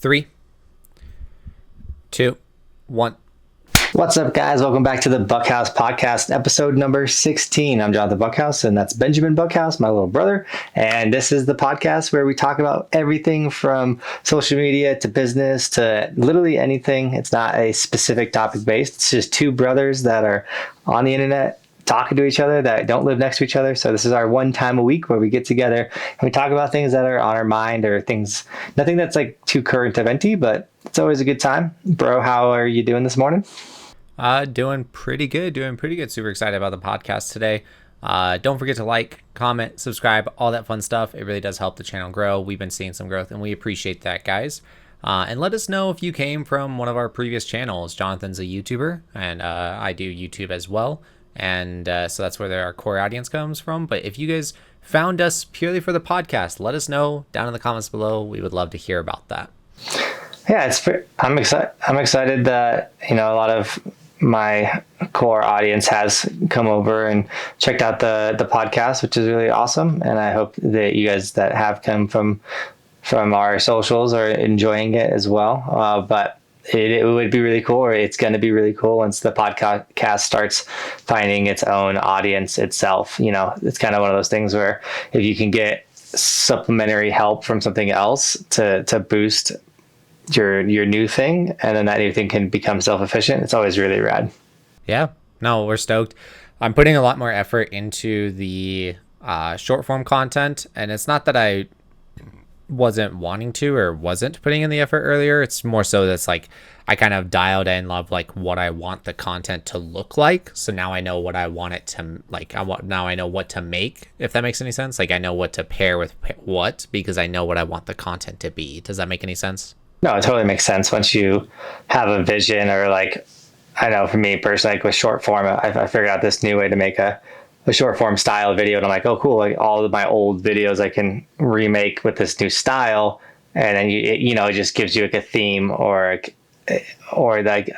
3, 2, 1. What's up, guys? Welcome back to the Buckhouse podcast, episode number 16. I'm Johnathan Buckhouse, and that's Benjamin Buckhouse, my little brother. And this is the podcast where we talk about everything from social media to business to literally anything. It's not a specific topic based. It's just two brothers that are on the internet talking to each other that don't live next to each other. So this is our one time a week where we get together and we talk about things that are on our mind or things, nothing that's like too current eventy, but it's always a good time. Bro, how are you doing this morning? Doing pretty good. Super excited about the podcast today. Don't forget to like, comment, subscribe, all that fun stuff. It really does help the channel grow. We've been seeing some growth and we appreciate that, guys. And let us know if you came from one of our previous channels. Jonathan's a YouTuber and I do YouTube as well. And so that's where our core audience comes from. But if you guys found us purely for the podcast, let us know down in the comments below. We would love to hear about that. Yeah, I'm excited that, a lot of my core audience has come over and checked out the podcast, which is really awesome. And I hope that you guys that have come from our socials are enjoying it as well. But it would be really cool, or it's going to be really cool once the podcast starts finding its own audience itself. It's kind of one of those things where if you can get supplementary help from something else to boost your new thing, and then that new thing can become self-efficient, it's always really rad. Yeah, no, we're stoked. I'm putting a lot more effort into the short form content, and it's not that I wasn't wanting to or wasn't putting in the effort earlier. It's more so that's like I kind of dialed in like what I want the content to look like. So now I know what I want it to like. Now I know what to make, if that makes any sense. Like I know what to pair with what, because I know what I want the content to be. Does that make any sense? No, it totally makes sense once you have a vision, or like, I know for me personally, like with short form, I figured out this new way to make a short form style video, and I'm like, oh cool, like all of my old videos I can remake with this new style, and then it just gives you like a theme or like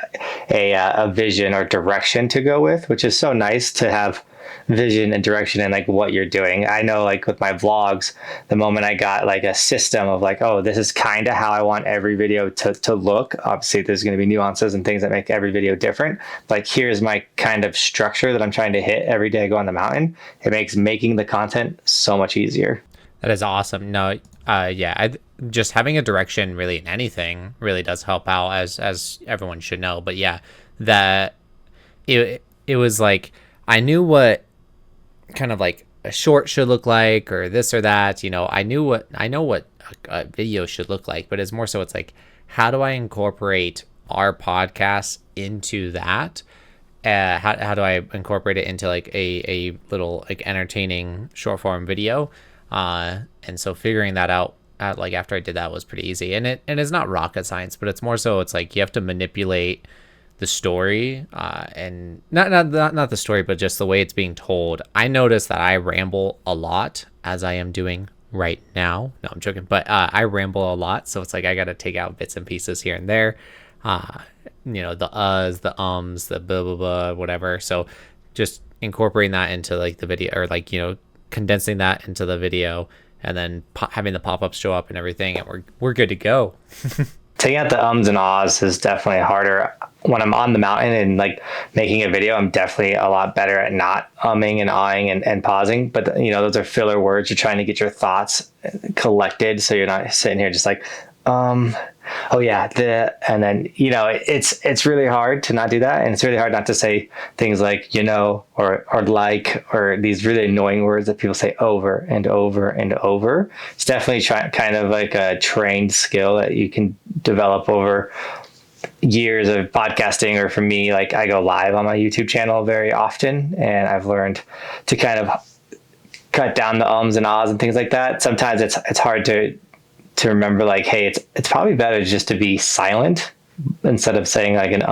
a vision or direction to go with, which is so nice to have vision and direction and like what you're doing. I know like with my vlogs, the moment I got like a system of like, oh, this is kind of how I want every video to look. Obviously there's going to be nuances and things that make every video different. Like here's my kind of structure that I'm trying to hit every day I go on the mountain. It makes making the content so much easier. That is awesome. No, just having a direction really in anything really does help out, as everyone should know. But yeah, that it was like I knew what kind of like a short should look like, or this or that. I know what a video should look like, but it's more so it's like, how do I incorporate our podcast into that? How do I incorporate it into like a little like entertaining short form video? And so figuring that out like after I did that was pretty easy, and it's not rocket science, but it's more so it's like you have to manipulate the story, and not the story, but just the way it's being told. I noticed that I ramble a lot, as I am doing right now. No, I'm joking, but I ramble a lot, so it's like I got to take out bits and pieces here and there. The uhs, the ums, the blah blah blah, whatever. So just incorporating that into like the video, or like condensing that into the video, and then having the pop-ups show up and everything, and we're good to go. Taking out the ums and ahs is definitely harder. When I'm on the mountain and like making a video, I'm definitely a lot better at not umming and ahhing and pausing. But those are filler words. You're trying to get your thoughts collected, so you're not sitting here just like, oh yeah, and then it's really hard to not do that, and it's really hard not to say things like or like, or these really annoying words that people say over and over and over. It's definitely kind of like a trained skill that you can develop over years of podcasting. Or for me, like I go live on my YouTube channel very often, and I've learned to kind of cut down the ums and ahs and things like that. Sometimes it's hard to remember, like, hey, it's probably better just to be silent instead of saying like an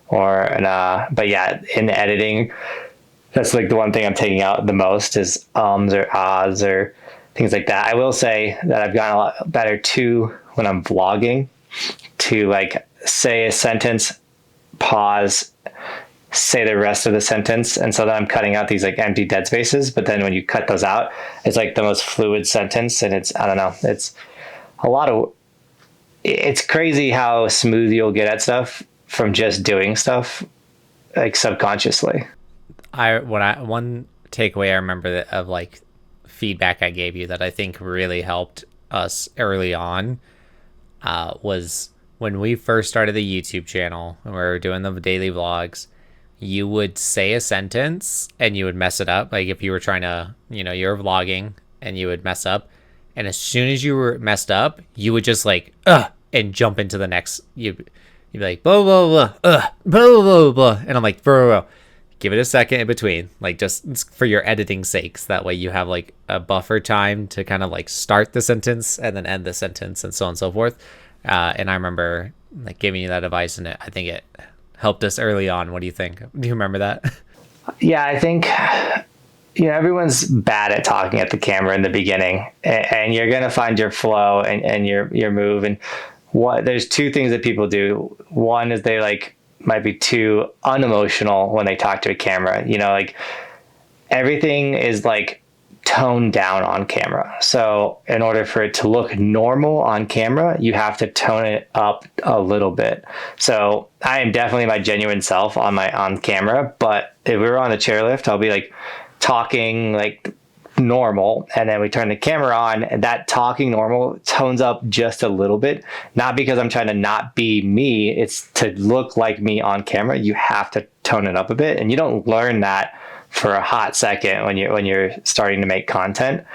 or an but yeah, in editing, that's like the one thing I'm taking out the most is ums or ahs or things like that. I will say that I've gotten a lot better too when I'm vlogging, to like say a sentence, pause, say the rest of the sentence, and so then I'm cutting out these like empty dead spaces. But then when you cut those out, it's like the most fluid sentence, and it's, I don't know, it's a lot of it's crazy how smooth you'll get at stuff from just doing stuff like subconsciously. One takeaway I remember of like feedback I gave you that I think really helped us early on was when we first started the YouTube channel and we were doing the daily vlogs. You would say a sentence and you would mess it up. Like if you were trying to, you're vlogging and you would mess up, and as soon as you were messed up, you would just like and jump into the next. You'd be like blah blah blah blah blah blah, and I'm like bro, give it a second in between, like just for your editing sakes. That way you have like a buffer time to kind of like start the sentence and then end the sentence and so on and so forth. And I remember like giving you that advice, and I think it helped us early on. What do you think? Do you remember that? Yeah, I think everyone's bad at talking at the camera in the beginning, and you're gonna find your flow and your move. And there's two things that people do. One is they like might be too unemotional when they talk to a camera. Like everything is like toned down on camera. So in order for it to look normal on camera, you have to tone it up a little bit. So I am definitely my genuine self on camera, but if we were on the chairlift, I'll be like talking like normal, and then we turn the camera on and that talking normal tones up just a little bit, not because I'm trying to not be me, it's to look like me on camera. You have to tone it up a bit, and you don't learn that for a hot second when you're starting to make content.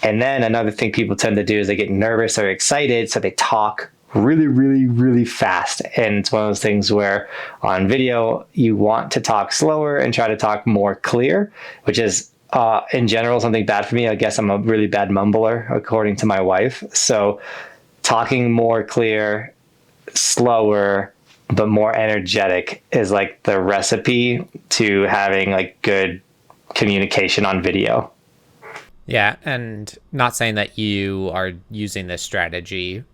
And then another thing people tend to do is they get nervous or excited, so they talk really, really, really fast. And it's one of those things where on video, you want to talk slower and try to talk more clear, which is in general something bad for me. I guess I'm a really bad mumbler, according to my wife. So talking more clear, slower, but more energetic is like the recipe to having like good communication on video. Yeah, and not saying that you are using this strategy.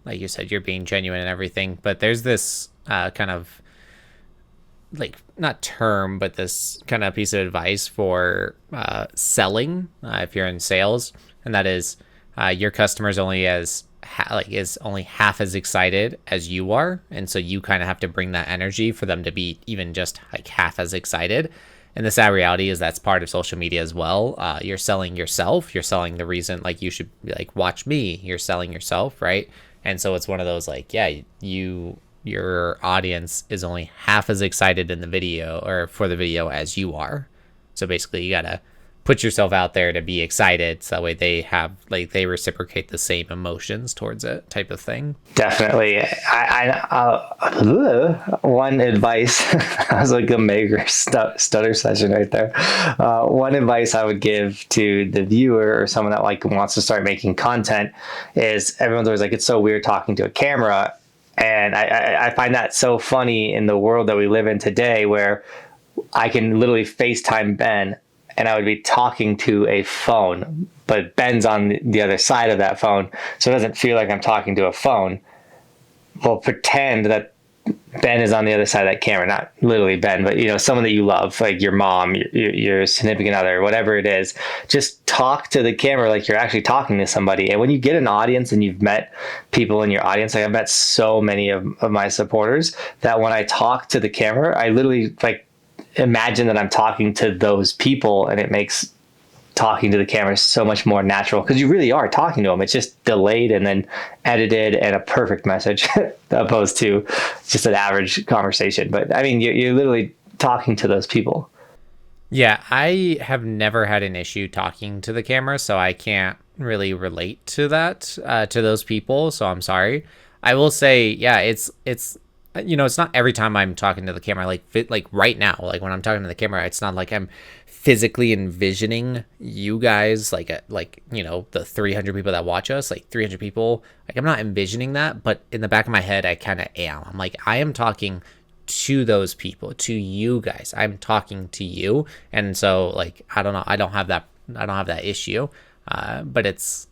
Like you said, you're being genuine and everything, but there's this kind of like not term, but this kind of piece of advice for selling if you're in sales, and that is your customers only is only half as excited as you are, and so you kind of have to bring that energy for them to be even just like half as excited. And the sad reality is that's part of social media as well. You're selling yourself. You're selling the reason, like, you should like watch me. You're selling yourself, right? And so it's one of those like, yeah, your audience is only half as excited in the video or for the video as you are. So basically, you gotta put yourself out there to be excited, so that way they reciprocate the same emotions towards it, type of thing. Definitely. One advice, that was like a major stutter session right there. One advice I would give to the viewer or someone that like wants to start making content is, everyone's always like, it's so weird talking to a camera. And I find that so funny in the world that we live in today, where I can literally FaceTime Ben and I would be talking to a phone, but Ben's on the other side of that phone, so it doesn't feel like I'm talking to a phone. Well, pretend that Ben is on the other side of that camera, not literally Ben, but someone that you love, like your mom, your significant other, whatever it is. Just talk to the camera like you're actually talking to somebody. And when you get an audience and you've met people in your audience, like I've met so many of my supporters, that when I talk to the camera, I literally like imagine that I'm talking to those people, and it makes talking to the camera so much more natural, because you really are talking to them. It's just delayed and then edited and a perfect message opposed to just an average conversation. But I mean, you're literally talking to those people. Yeah, I have never had an issue talking to the camera, so I can't really relate to that, to those people. So I'm sorry. I will say, yeah, it's it's not every time I'm talking to the camera, like right now, like when I'm talking to the camera, it's not like I'm physically envisioning you guys, like the 300 people that watch us, like 300 people, like I'm not envisioning that, but in the back of my head, I kind of am. I'm like, I am talking to those people, to you guys. I'm talking to you. And so like, I don't know, I don't have that issue. But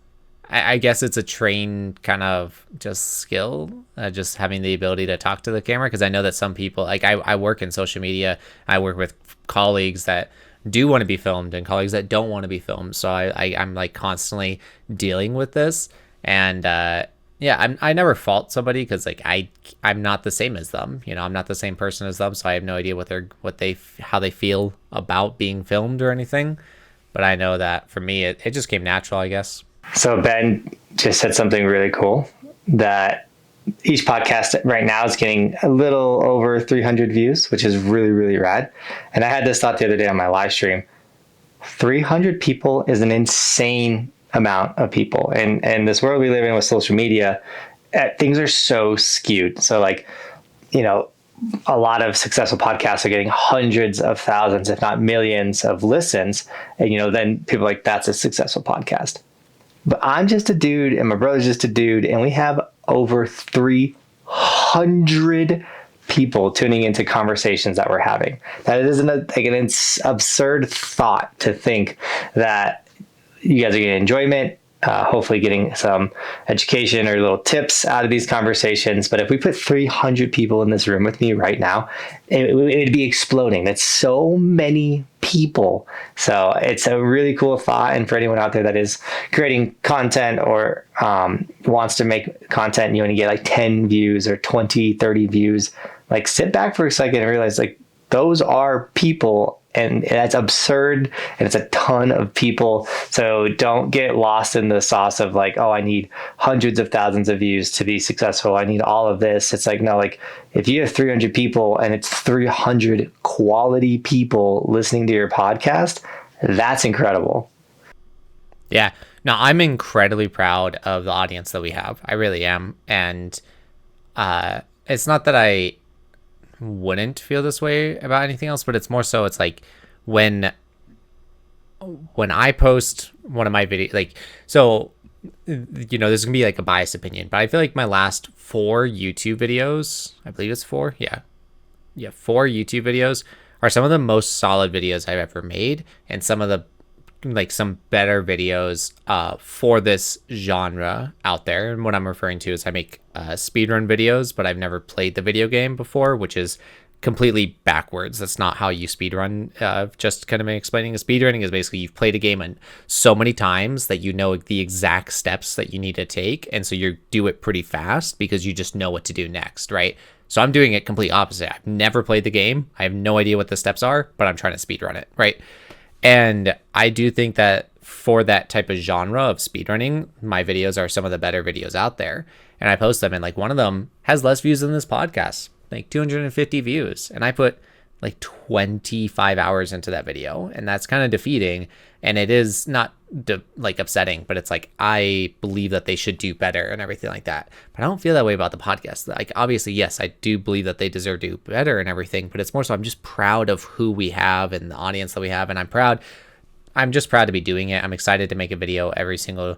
I guess it's a trained kind of just skill, just having the ability to talk to the camera. Because I know that some people, like I work in social media, I work with colleagues that do want to be filmed and colleagues that don't want to be filmed. So I'm like constantly dealing with this. And yeah, I never fault somebody because like I'm not the same as them. You know, I'm not the same person as them, so I have no idea how they feel about being filmed or anything. But I know that for me, it just came natural, I guess. So Ben just said something really cool, that each podcast right now is getting a little over 300 views, which is really, really rad. And I had this thought the other day on my live stream. 300 people is an insane amount of people. And this world we live in with social media, things are so skewed. So like, you know, a lot of successful podcasts are getting hundreds of thousands, if not millions of listens. And, you know, then people are like, that's a successful podcast. But I'm just a dude and my brother's just a dude. And we have over 300 people tuning into conversations that we're having. That isn't like an absurd thought to think that you guys are getting enjoyment, hopefully getting some education or little tips out of these conversations. But if we put 300 people in this room with me right now, it would be exploding. That's so many people. So it's a really cool thought. And for anyone out there that is creating content or wants to make content, and you only get like 10 views or 20, 30 views, like sit back for a second and realize like those are people. And that's absurd, and it's a ton of people. So don't get lost in the sauce of like, oh, I need hundreds of thousands of views to be successful. I need all of this. It's like, no, like if you have 300 people and it's 300 quality people listening to your podcast, that's incredible. Yeah. No, I'm incredibly proud of the audience that we have. I really am. And it's not that I wouldn't feel this way about anything else, but it's more so it's like when I post one of my videos, like, so you know, this is gonna be like a biased opinion, but I feel like my last 4 YouTube videos, I believe it's 4, yeah 4 YouTube videos are some of the most solid videos I've ever made, and some of the like some better videos for this genre out there. And what I'm referring to is I make speedrun videos, but I've never played the video game before, which is completely backwards. That's not how you speedrun. Just kind of explaining, speedrunning is basically you've played a game so many times that you know the exact steps that you need to take, and so you do it pretty fast because you just know what to do next, right? So I'm doing it complete opposite. I've never played the game. I have no idea what the steps are, but I'm trying to speedrun it, right? And I do think that for that type of genre of speedrunning, my videos are some of the better videos out there. And I post them, and like one of them has less views than this podcast, like 250 views. And I put like 25 hours into that video, and that's kind of defeating. And it is not like upsetting, but it's like I believe that they should do better and everything like that. But I don't feel that way about the podcast. Like obviously, yes, I do believe that they deserve to do better and everything, but it's more so I'm just proud of who we have and the audience that we have, and I'm just proud to be doing it. I'm excited to make a video every single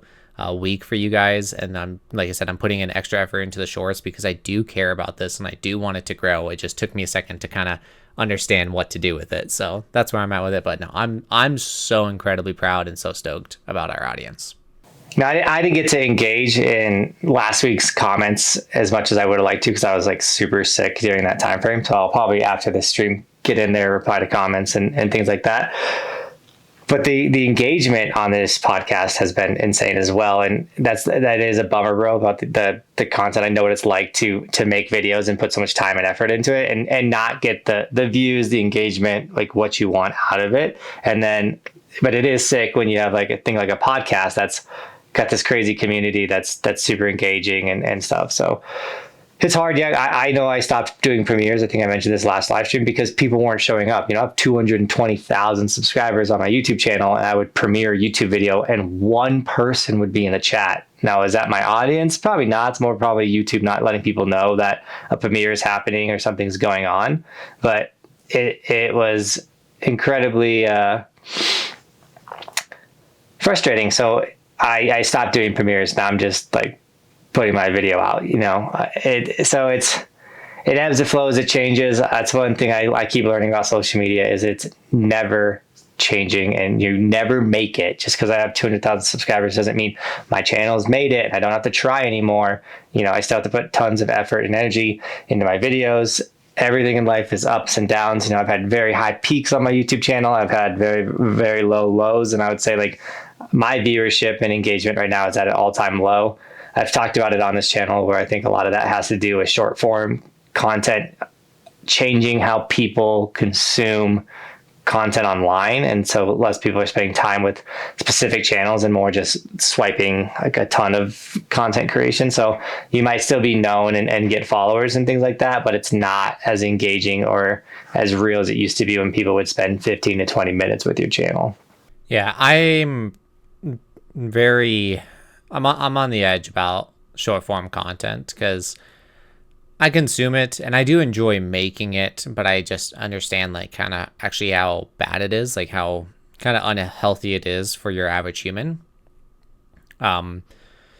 week for you guys, and I'm, like I said, I'm putting an extra effort into the shorts because I do care about this and I do want it to grow. It just took me a second to kind of understand what to do with it, so that's where I'm at with it. But no, I'm so incredibly proud and so stoked about our audience. Now, I didn't get to engage in last week's comments as much as I would have liked to because I was like super sick during that time frame. So I'll probably after this stream get in there, reply to comments and things like that. But the engagement on this podcast has been insane as well, and that is a bummer, bro, about the content. I know what it's like to make videos and put so much time and effort into it, and not get the views, the engagement, like what you want out of it. And then, but it is sick when you have like a thing like a podcast that's got this crazy community that's super engaging and stuff. So it's hard. Yeah, I know I stopped doing premieres. I think I mentioned this last live stream because people weren't showing up. You know, I have 220,000 subscribers on my YouTube channel, and I would premiere a YouTube video and one person would be in the chat. Now, is that my audience? Probably not. It's more probably YouTube not letting people know that a premiere is happening or something's going on. But it was incredibly frustrating. So I stopped doing premieres. Now I'm just like putting my video out, you know. It ebbs and flows, it changes. That's one thing I keep learning about social media is it's never changing, and you never make it. Just because I have 200,000 subscribers doesn't mean my channel's made it. I don't have to try anymore. You know, I still have to put tons of effort and energy into my videos. Everything in life is ups and downs. You know, I've had very high peaks on my YouTube channel. I've had very, very low lows. And I would say like my viewership and engagement right now is at an all-time low. I've talked about it on this channel, where I think a lot of that has to do with short form content changing how people consume content online, and so less people are spending time with specific channels and more just swiping like a ton of content creation. So you might still be known and get followers and things like that, but it's not as engaging or as real as it used to be when people would spend 15 to 20 minutes with your channel. Yeah, I'm I'm on the edge about short form content because I consume it and I do enjoy making it, but I just understand like kind of actually how bad it is, like how kind of unhealthy it is for your average human.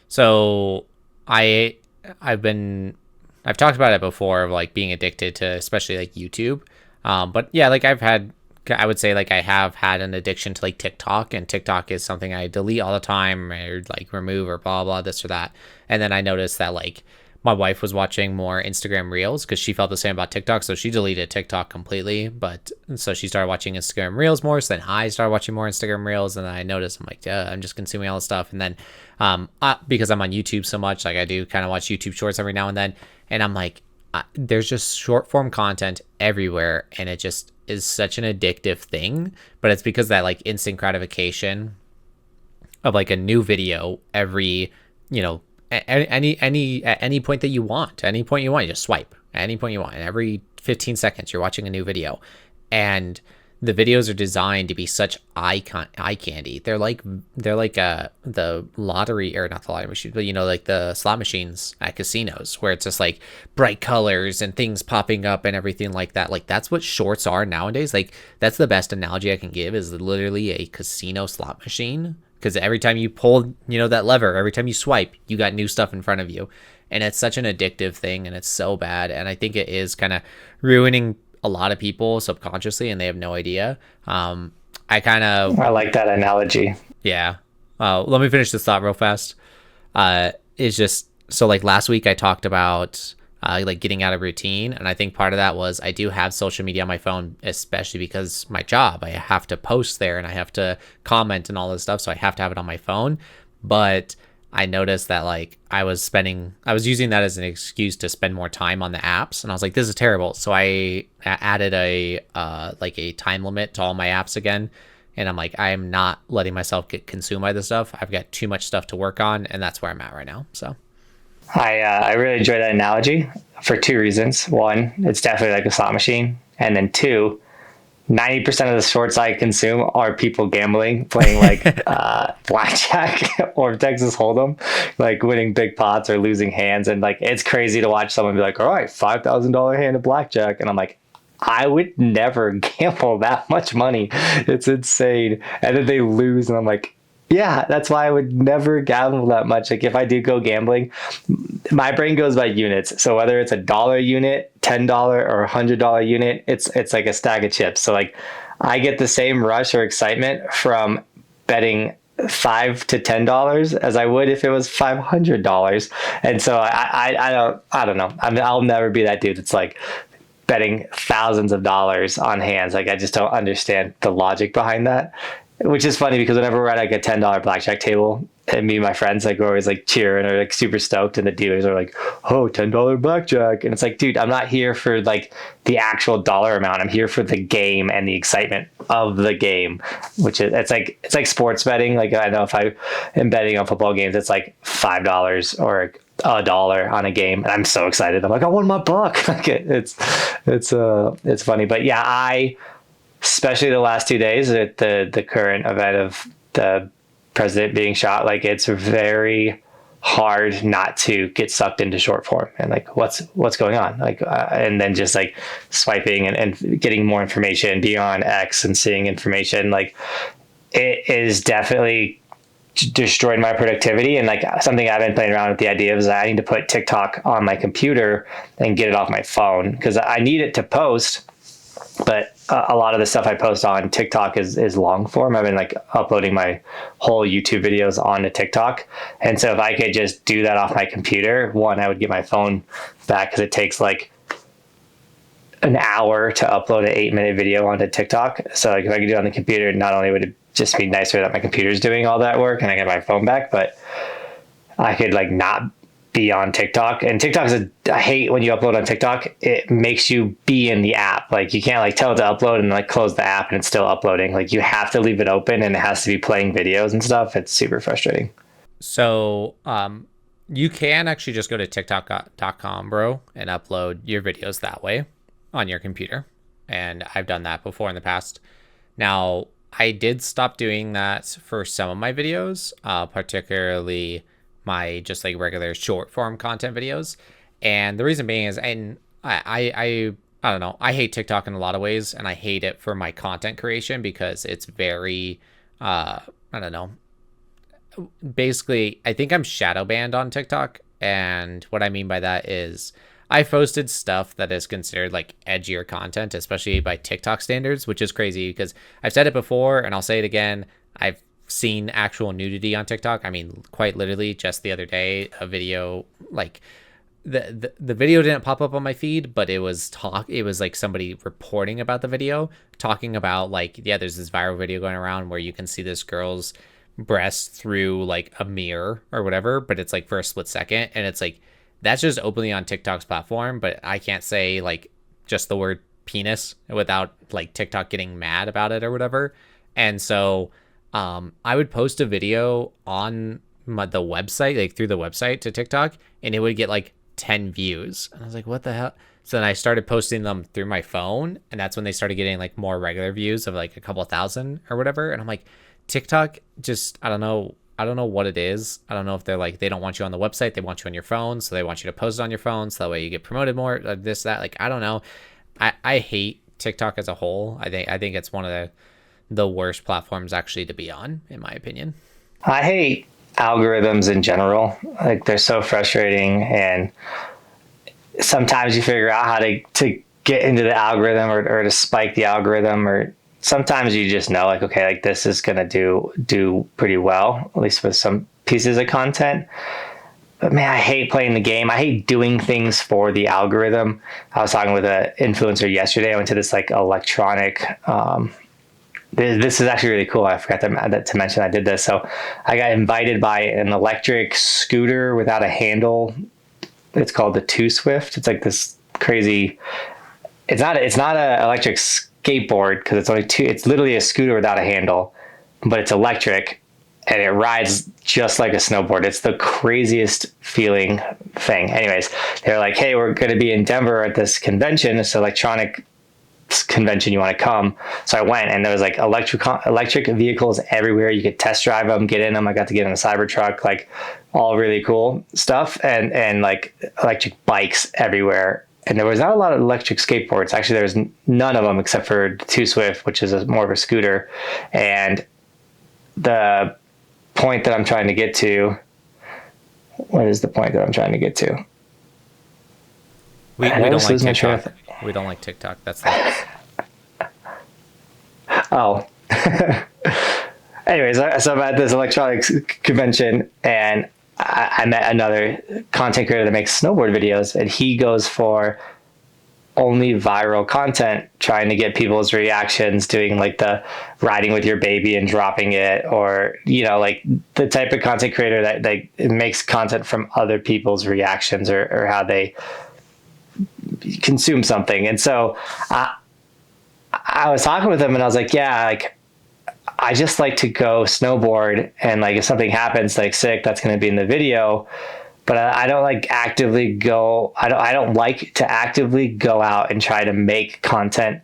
So I I've talked about it before of like being addicted to especially like YouTube. But yeah, like I would say like I have had an addiction to like TikTok, and TikTok is something I delete all the time or like remove or blah blah this or that. And then I noticed that like my wife was watching more Instagram Reels because she felt the same about TikTok, so she deleted TikTok completely. But so she started watching Instagram Reels more. So then I started watching more Instagram Reels, and then I noticed I'm like, yeah, I'm just consuming all this stuff. And then because I'm on YouTube so much, like I do kind of watch YouTube Shorts every now and then, and I'm like, there's just short form content everywhere, and it just is such an addictive thing. But it's because that like instant gratification of like a new video every, you know, at any point that you want, any point you want, you just swipe at any point you want, and every 15 seconds you're watching a new video. And the videos are designed to be such eye candy. They're like the lottery, or not the lottery machine, but you know, like the slot machines at casinos, where it's just like bright colors and things popping up and everything like that. Like that's what shorts are nowadays. Like that's the best analogy I can give, is literally a casino slot machine. Because every time you pull, you know, that lever, every time you swipe, you got new stuff in front of you. And it's such an addictive thing, and it's so bad. And I think it is kind of ruining a lot of people subconsciously, and they have no idea. I like that analogy. Yeah. Let me finish this thought real fast. It's just, so like last week I talked about like getting out of routine. And I think part of that was I do have social media on my phone, especially because my job, I have to post there and I have to comment and all this stuff. So I have to have it on my phone. But I noticed that like I was using that as an excuse to spend more time on the apps. And I was like, this is terrible. So I added a time limit to all my apps again. And I'm like, I am not letting myself get consumed by this stuff. I've got too much stuff to work on, and that's where I'm at right now. So I really enjoy that analogy for two reasons. One, it's definitely like a slot machine. And then two, 90% of the shorts I consume are people gambling, playing like blackjack or Texas Hold'em, like winning big pots or losing hands. And like, it's crazy to watch someone be like, all right, $5,000 hand of blackjack. And I'm like, I would never gamble that much money. It's insane. And then they lose, and I'm like, yeah, that's why I would never gamble that much. Like if I do go gambling, my brain goes by units. So whether it's $1 unit, $10 or $100 unit, it's like a stack of chips. So like I get the same rush or excitement from betting $5 to $10 as I would if it was $500. And so I don't know. I mean, I'll never be that dude that's like betting thousands of dollars on hands. Like I just don't understand the logic behind that. Which is funny because whenever we're at like a $10 blackjack table, and me and my friends like we're always like cheering or like super stoked, and the dealers are like, "Oh, $10 blackjack," and it's like, dude, I'm not here for like the actual dollar amount. I'm here for the game and the excitement of the game, which is it's like sports betting. Like I know if I am betting on football games, it's like $5 or $1 on a game, and I'm so excited. I'm like, I won my buck. Like it's funny, but yeah, especially the last 2 days at the current event of the president being shot, like it's very hard not to get sucked into short form and like what's going on, like and then just like swiping and getting more information, being on X and seeing information. Like it is definitely destroyed my productivity. And like something I've been playing around with the idea is I need to put TikTok on my computer and get it off my phone, because I need it to post. But a lot of the stuff I post on TikTok is long form. I've been like uploading my whole YouTube videos onto TikTok. And so if I could just do that off my computer, one, I would get my phone back, because it takes like an hour to upload an 8-minute video onto TikTok. So like if I could do it on the computer, not only would it just be nicer that my computer's doing all that work and I get my phone back, but I could like not be on TikTok. And I hate when you upload on TikTok, it makes you be in the app. Like you can't like tell it to upload and like close the app and it's still uploading. Like you have to leave it open and it has to be playing videos and stuff. It's super frustrating. So, you can actually just go to TikTok.com, bro, and upload your videos that way on your computer. And I've done that before in the past. Now, I did stop doing that for some of my videos, particularly my just like regular short form content videos. And the reason being is, and I don't know, I hate TikTok in a lot of ways, and I hate it for my content creation because it's very, I don't know, basically, I think I'm shadow banned on TikTok. And what I mean by that is I posted stuff that is considered like edgier content, especially by TikTok standards, which is crazy because I've said it before and I'll say it again. I've seen actual nudity on TikTok. I mean, quite literally just the other day, a video like the video didn't pop up on my feed, but it was like somebody reporting about the video, talking about like, yeah, there's this viral video going around where you can see this girl's breast through like a mirror or whatever, but it's like for a split second, and it's like that's just openly on TikTok's platform, but I can't say like just the word penis without like TikTok getting mad about it or whatever. And so I would post a video on the website, like through the website to TikTok, and it would get like 10 views. And I was like, what the hell? So then I started posting them through my phone, and that's when they started getting like more regular views of like a couple thousand or whatever. And I'm like, TikTok just, I don't know what it is. I don't know if they're like, they don't want you on the website, they want you on your phone, so they want you to post it on your phone so that way you get promoted more, this, that. Like, I don't know. I hate TikTok as a whole. I think it's one of the worst platforms actually to be on, in my opinion. I hate algorithms in general. Like they're so frustrating, and sometimes you figure out how to get into the algorithm or to spike the algorithm, or sometimes you just know like, okay, like this is gonna do pretty well, at least with some pieces of content. But man, I hate playing the game. I hate doing things for the algorithm. I was talking with an influencer yesterday. I went to this like electronic this is actually really cool. I forgot to mention I did this. So I got invited by an electric scooter without a handle. It's called the Two Swift. It's like this crazy. It's not a electric skateboard because it's only two. It's literally a scooter without a handle, but it's electric and it rides just like a snowboard. It's the craziest feeling thing. Anyways, they're like, hey, we're going to be in Denver at this convention, this electronic convention, you want to come? So I went, and there was like electric vehicles everywhere. You could test drive them, get in them. I got to get in a Cybertruck, like all really cool stuff, and like electric bikes everywhere. And there was not a lot of electric skateboards. Actually, there was none of them except for Two Swift, which is more of a scooter. And the point that I'm trying to get to, what is the point that I'm trying to get to? We don't like TikTok. We don't like TikTok. That's the... Oh. Anyways, so I'm at this electronics convention, and I met another content creator that makes snowboard videos, and he goes for only viral content, trying to get people's reactions, doing like the riding with your baby and dropping it, or, you know, like the type of content creator that makes content from other people's reactions or how they consume something. And so I was talking with him, and I was like, yeah, like I just like to go snowboard, and like if something happens like sick, that's going to be in the video. But I don't like actively go. I don't like to actively go out and try to make content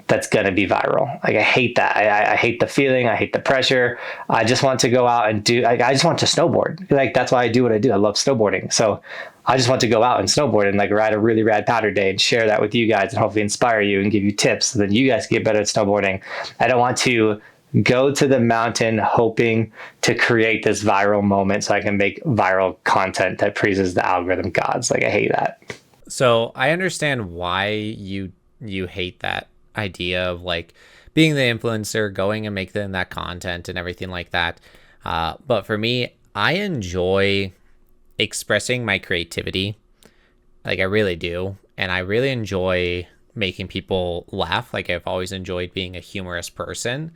that's going to be viral. Like I hate that. I hate the feeling. I hate the pressure. I just want to go out and do. Like I just want to snowboard. Like that's why I do what I do. I love snowboarding. So I just want to go out and snowboard and like ride a really rad powder day and share that with you guys and hopefully inspire you and give you tips so then you guys can get better at snowboarding. I don't want to go to the mountain hoping to create this viral moment so I can make viral content that pleases the algorithm gods. Like I hate that. So I understand why you hate that idea of like being the influencer, going and making that content and everything like that. But for me, I enjoy expressing my creativity. Like I really do. And I really enjoy making people laugh. Like I've always enjoyed being a humorous person.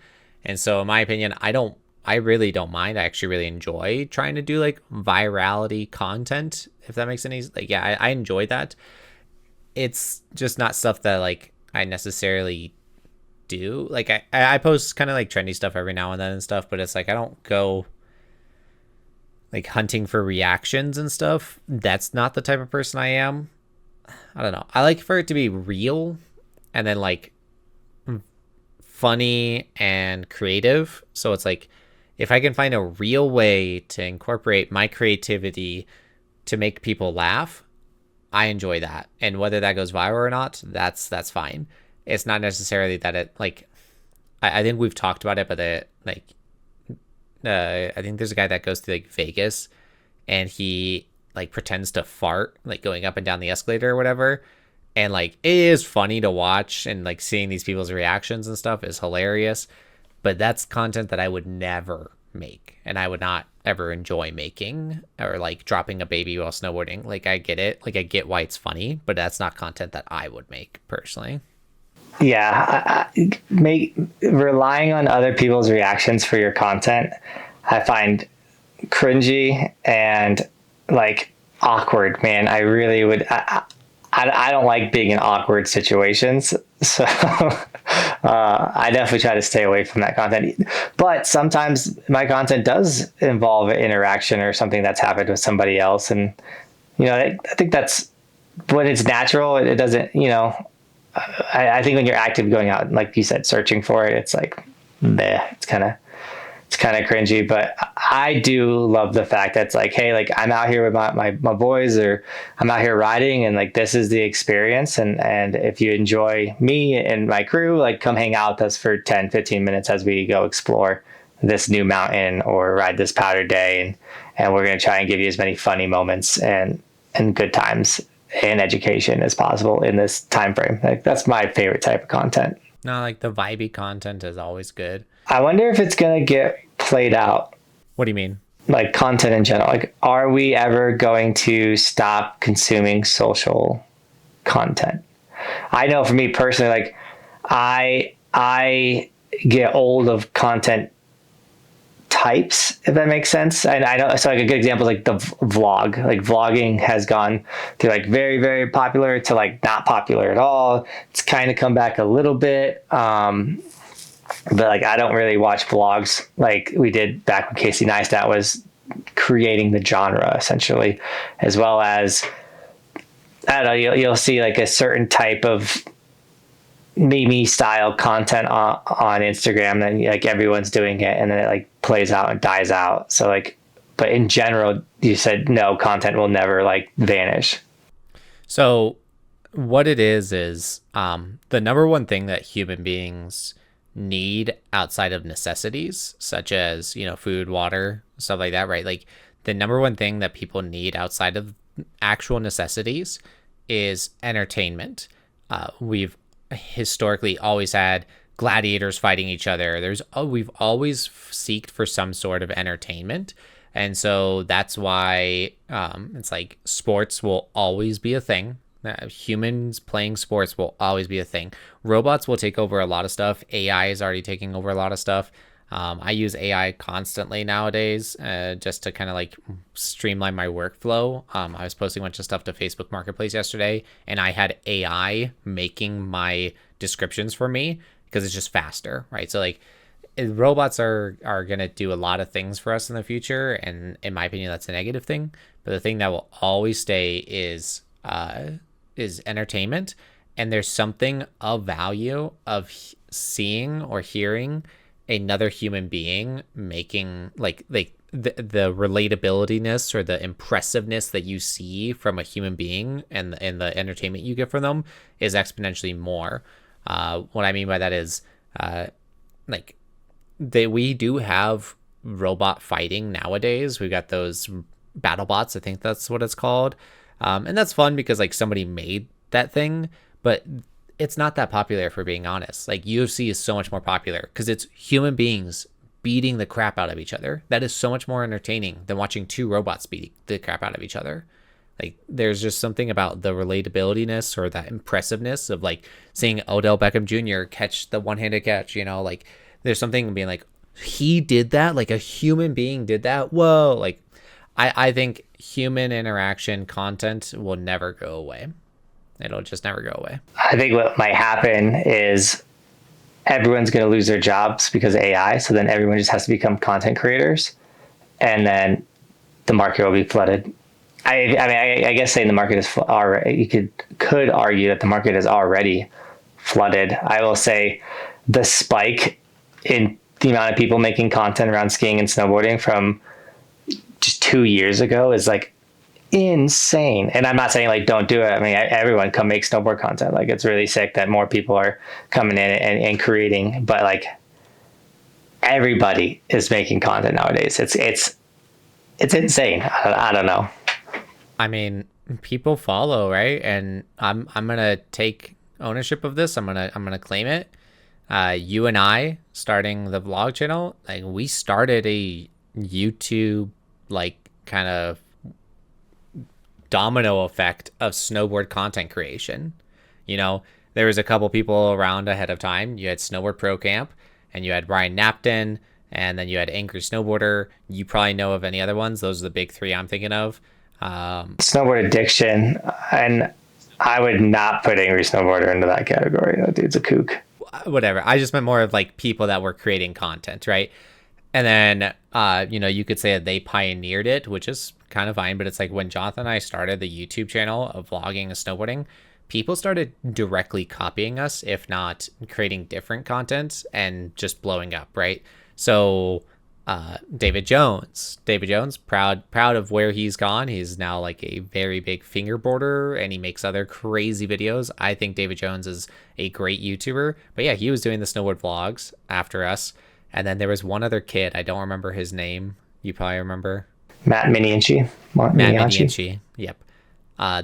And so in my opinion, I don't I really don't mind. I actually really enjoy trying to do like virality content, if that makes any like, yeah, I enjoy that. It's just not stuff that like I necessarily do. Like I post kind of like trendy stuff every now and then and stuff, but it's like I don't go like hunting for reactions and stuff. That's not the type of person I am. I don't know. I like for it to be real and then like funny and creative. So it's like if I can find a real way to incorporate my creativity to make people laugh, I enjoy that. And whether that goes viral or not, that's fine. It's not necessarily that it like I think we've talked about it, but it like I think there's a guy that goes to like Vegas and he like pretends to fart like going up and down the escalator or whatever, and like it is funny to watch, and like seeing these people's reactions and stuff is hilarious, but that's content that I would never make and I would not ever enjoy making, or like dropping a baby while snowboarding. Like I get it, like I get why it's funny, but that's not content that I would make personally. Yeah, relying on other people's reactions for your content, I find cringy and like awkward. Man, I really would. I don't like being in awkward situations, so I definitely try to stay away from that content. But sometimes my content does involve an interaction or something that's happened with somebody else, and I think that's when it's natural. It doesn't, I think when you're active going out, like you said, searching for it, it's like, meh, it's kind of cringy. But I do love the fact that it's like, hey, like I'm out here with my boys, or I'm out here riding, and like this is the experience. And if you enjoy me and my crew, like come hang out with us for 10-15 minutes as we go explore this new mountain or ride this powder day. And we're going to try and give you as many funny moments and good times and education as possible in this time frame. Like that's my favorite type of content. No, like the vibey content is always good. I wonder if it's gonna get played out. What do you mean? Like content in general. Like, are we ever going to stop consuming social content? I know for me personally, like I get old of content types, if that makes sense. And I know, so like a good example is like the vlog. Like vlogging has gone to like very, very popular to like not popular at all. It's kind of come back a little bit. But like I don't really watch vlogs like we did back when Casey Neistat was creating the genre essentially, as well as I don't know, you'll see like a certain type of meme style content on Instagram, and like everyone's doing it, and then it like plays out and dies out. So like, but in general, you said no, content will never like vanish. So what it is the number one thing that human beings need outside of necessities, such as, food, water, stuff like that, right? Like the number one thing that people need outside of actual necessities is entertainment. We've historically always had gladiators fighting each other. We've always seeked for some sort of entertainment. And so that's why it's like sports will always be a thing. Humans playing sports will always be a thing. Robots will take over a lot of stuff. AI is already taking over a lot of stuff. I use AI constantly nowadays just to kind of like streamline my workflow. I was posting a bunch of stuff to Facebook Marketplace yesterday, and I had AI making my descriptions for me because it's just faster, right? So like robots are going to do a lot of things for us in the future, and in my opinion, that's a negative thing. But the thing that will always stay is entertainment, and there's something of value of seeing or hearing another human being making like the relatability-ness or the impressiveness that you see from a human being and the entertainment you get from them is exponentially more. What I mean by that is like we do have robot fighting nowadays. We've got those battle bots, I think that's what it's called. And that's fun because like somebody made that thing, but it's not that popular, if we're being honest. Like UFC is so much more popular because it's human beings beating the crap out of each other. That is so much more entertaining than watching two robots beating the crap out of each other. Like there's just something about the relatability-ness or that impressiveness of like seeing Odell Beckham Jr. catch the one-handed catch, like there's something being like, he did that, like a human being did that. Whoa. Like I think human interaction content will never go away. It'll just never go away. I think what might happen is everyone's going to lose their jobs because of AI. So then everyone just has to become content creators, and then the market will be flooded. I guess saying the market is already, you could argue that the market is already flooded. I will say the spike in the amount of people making content around skiing and snowboarding from just 2 years ago is like insane. And I'm not saying like don't do it. I mean, everyone come make snowboard content. Like it's really sick that more people are coming in and creating, but like everybody is making content nowadays. It's insane. I don't know. I mean, people follow, right? And I'm gonna take ownership of this. I'm gonna claim it. You and I starting the vlog channel, like we started a YouTube like kind of domino effect of snowboard content creation. You know, there was a couple people around ahead of time. You had Snowboard Pro Camp, and you had Ryan Napton, and then you had Angry Snowboarder. You probably know of any other ones. Those are the big three I'm thinking of. Snowboard addiction, and I would not put Angry Snowboarder into that category. That dude's a kook. Whatever. I just meant more of like people that were creating content, right? And then, you could say that they pioneered it, which is kind of fine. But it's like when Johnathan and I started the YouTube channel of vlogging and snowboarding, people started directly copying us, if not creating different content and just blowing up, right? So David Jones, proud of where he's gone. He's now like a very big fingerboarder, and he makes other crazy videos. I think David Jones is a great YouTuber. But yeah, he was doing the snowboard vlogs after us. And then there was one other kid. I don't remember his name. You probably remember. Matt Minianchi. Yep.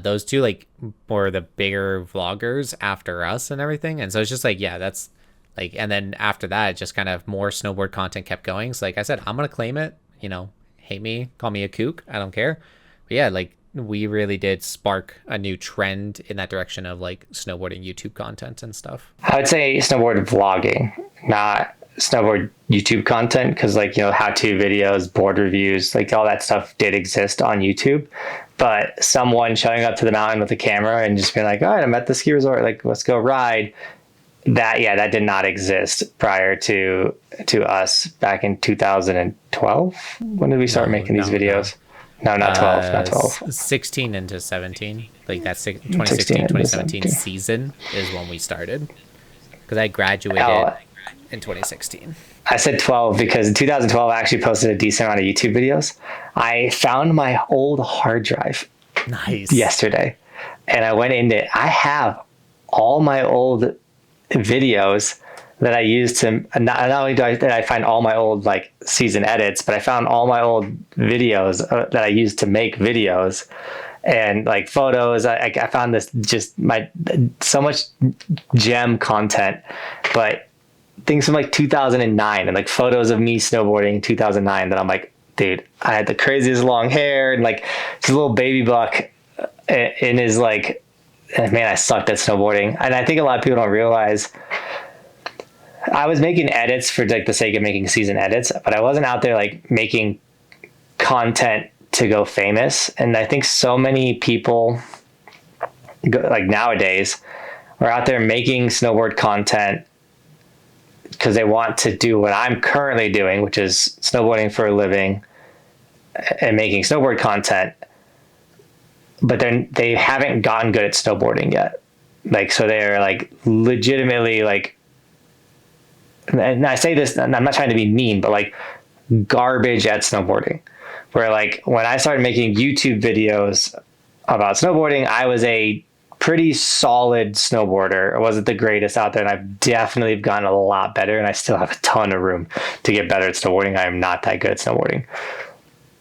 Those two like were the bigger vloggers after us and everything. And so it's just like, yeah, that's like, and then after that, just kind of more snowboard content kept going. So like I said, I'm going to claim it, hate me, call me a kook. I don't care. But yeah, like we really did spark a new trend in that direction of like snowboarding YouTube content and stuff. I would say snowboard vlogging, not snowboard YouTube content, because like how-to videos, board reviews, like all that stuff did exist on YouTube. But someone showing up to the mountain with a camera and just being like, all right, I'm at the ski resort, like let's go ride. That did not exist prior to us back in 2012. When did we start making these videos? No, not 12, not 12. 16 into 17. Like that 2016, 2017 season is when we started. Because I graduated in 2016. I said 12 because in 2012 I actually posted a decent amount of YouTube videos. I found my old hard drive yesterday, and I went into it. I have all my old videos that I used to, not only did I find all my old like season edits, but I found all my old videos that I used to make videos and like photos. I found this just so much gem content, but things from like 2009 and like photos of me snowboarding 2009 that I'm like, dude, I had the craziest long hair and like this little baby buck in his like, man, I sucked at snowboarding. And I think a lot of people don't realize I was making edits for like the sake of making season edits, but I wasn't out there like making content to go famous. And I think so many people like nowadays are out there making snowboard content because they want to do what I'm currently doing, which is snowboarding for a living and making snowboard content. But then they haven't gotten good at snowboarding yet. Like, so they're like legitimately like, and I say this, and I'm not trying to be mean, but like garbage at snowboarding. Where like when I started making YouTube videos about snowboarding, I was a pretty solid snowboarder. I wasn't the greatest out there, and I've definitely gotten a lot better, and I still have a ton of room to get better at snowboarding. I am not that good at snowboarding,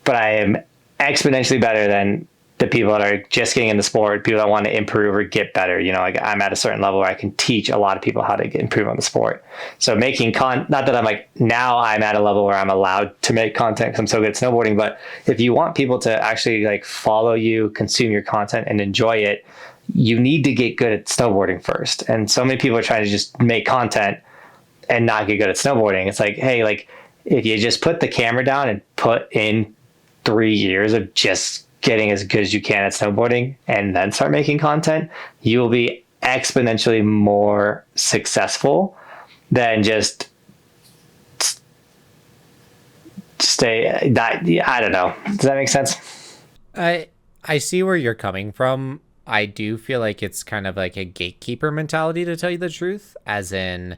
but I am exponentially better than the people that are just getting in the sport, people that want to improve or get better. Like I'm at a certain level where I can teach a lot of people how to improve on the sport. So making not that I'm like, now I'm at a level where I'm allowed to make content because I'm so good at snowboarding, but if you want people to actually like follow you, consume your content and enjoy it, you need to get good at snowboarding first. And so many people are trying to just make content and not get good at snowboarding. It's like, hey, like if you just put the camera down and put in 3 years of just getting as good as you can at snowboarding and then start making content, you will be exponentially more successful than just stay that. I don't know. Does that make sense? I see where you're coming from. I do feel like it's kind of like a gatekeeper mentality, to tell you the truth, as in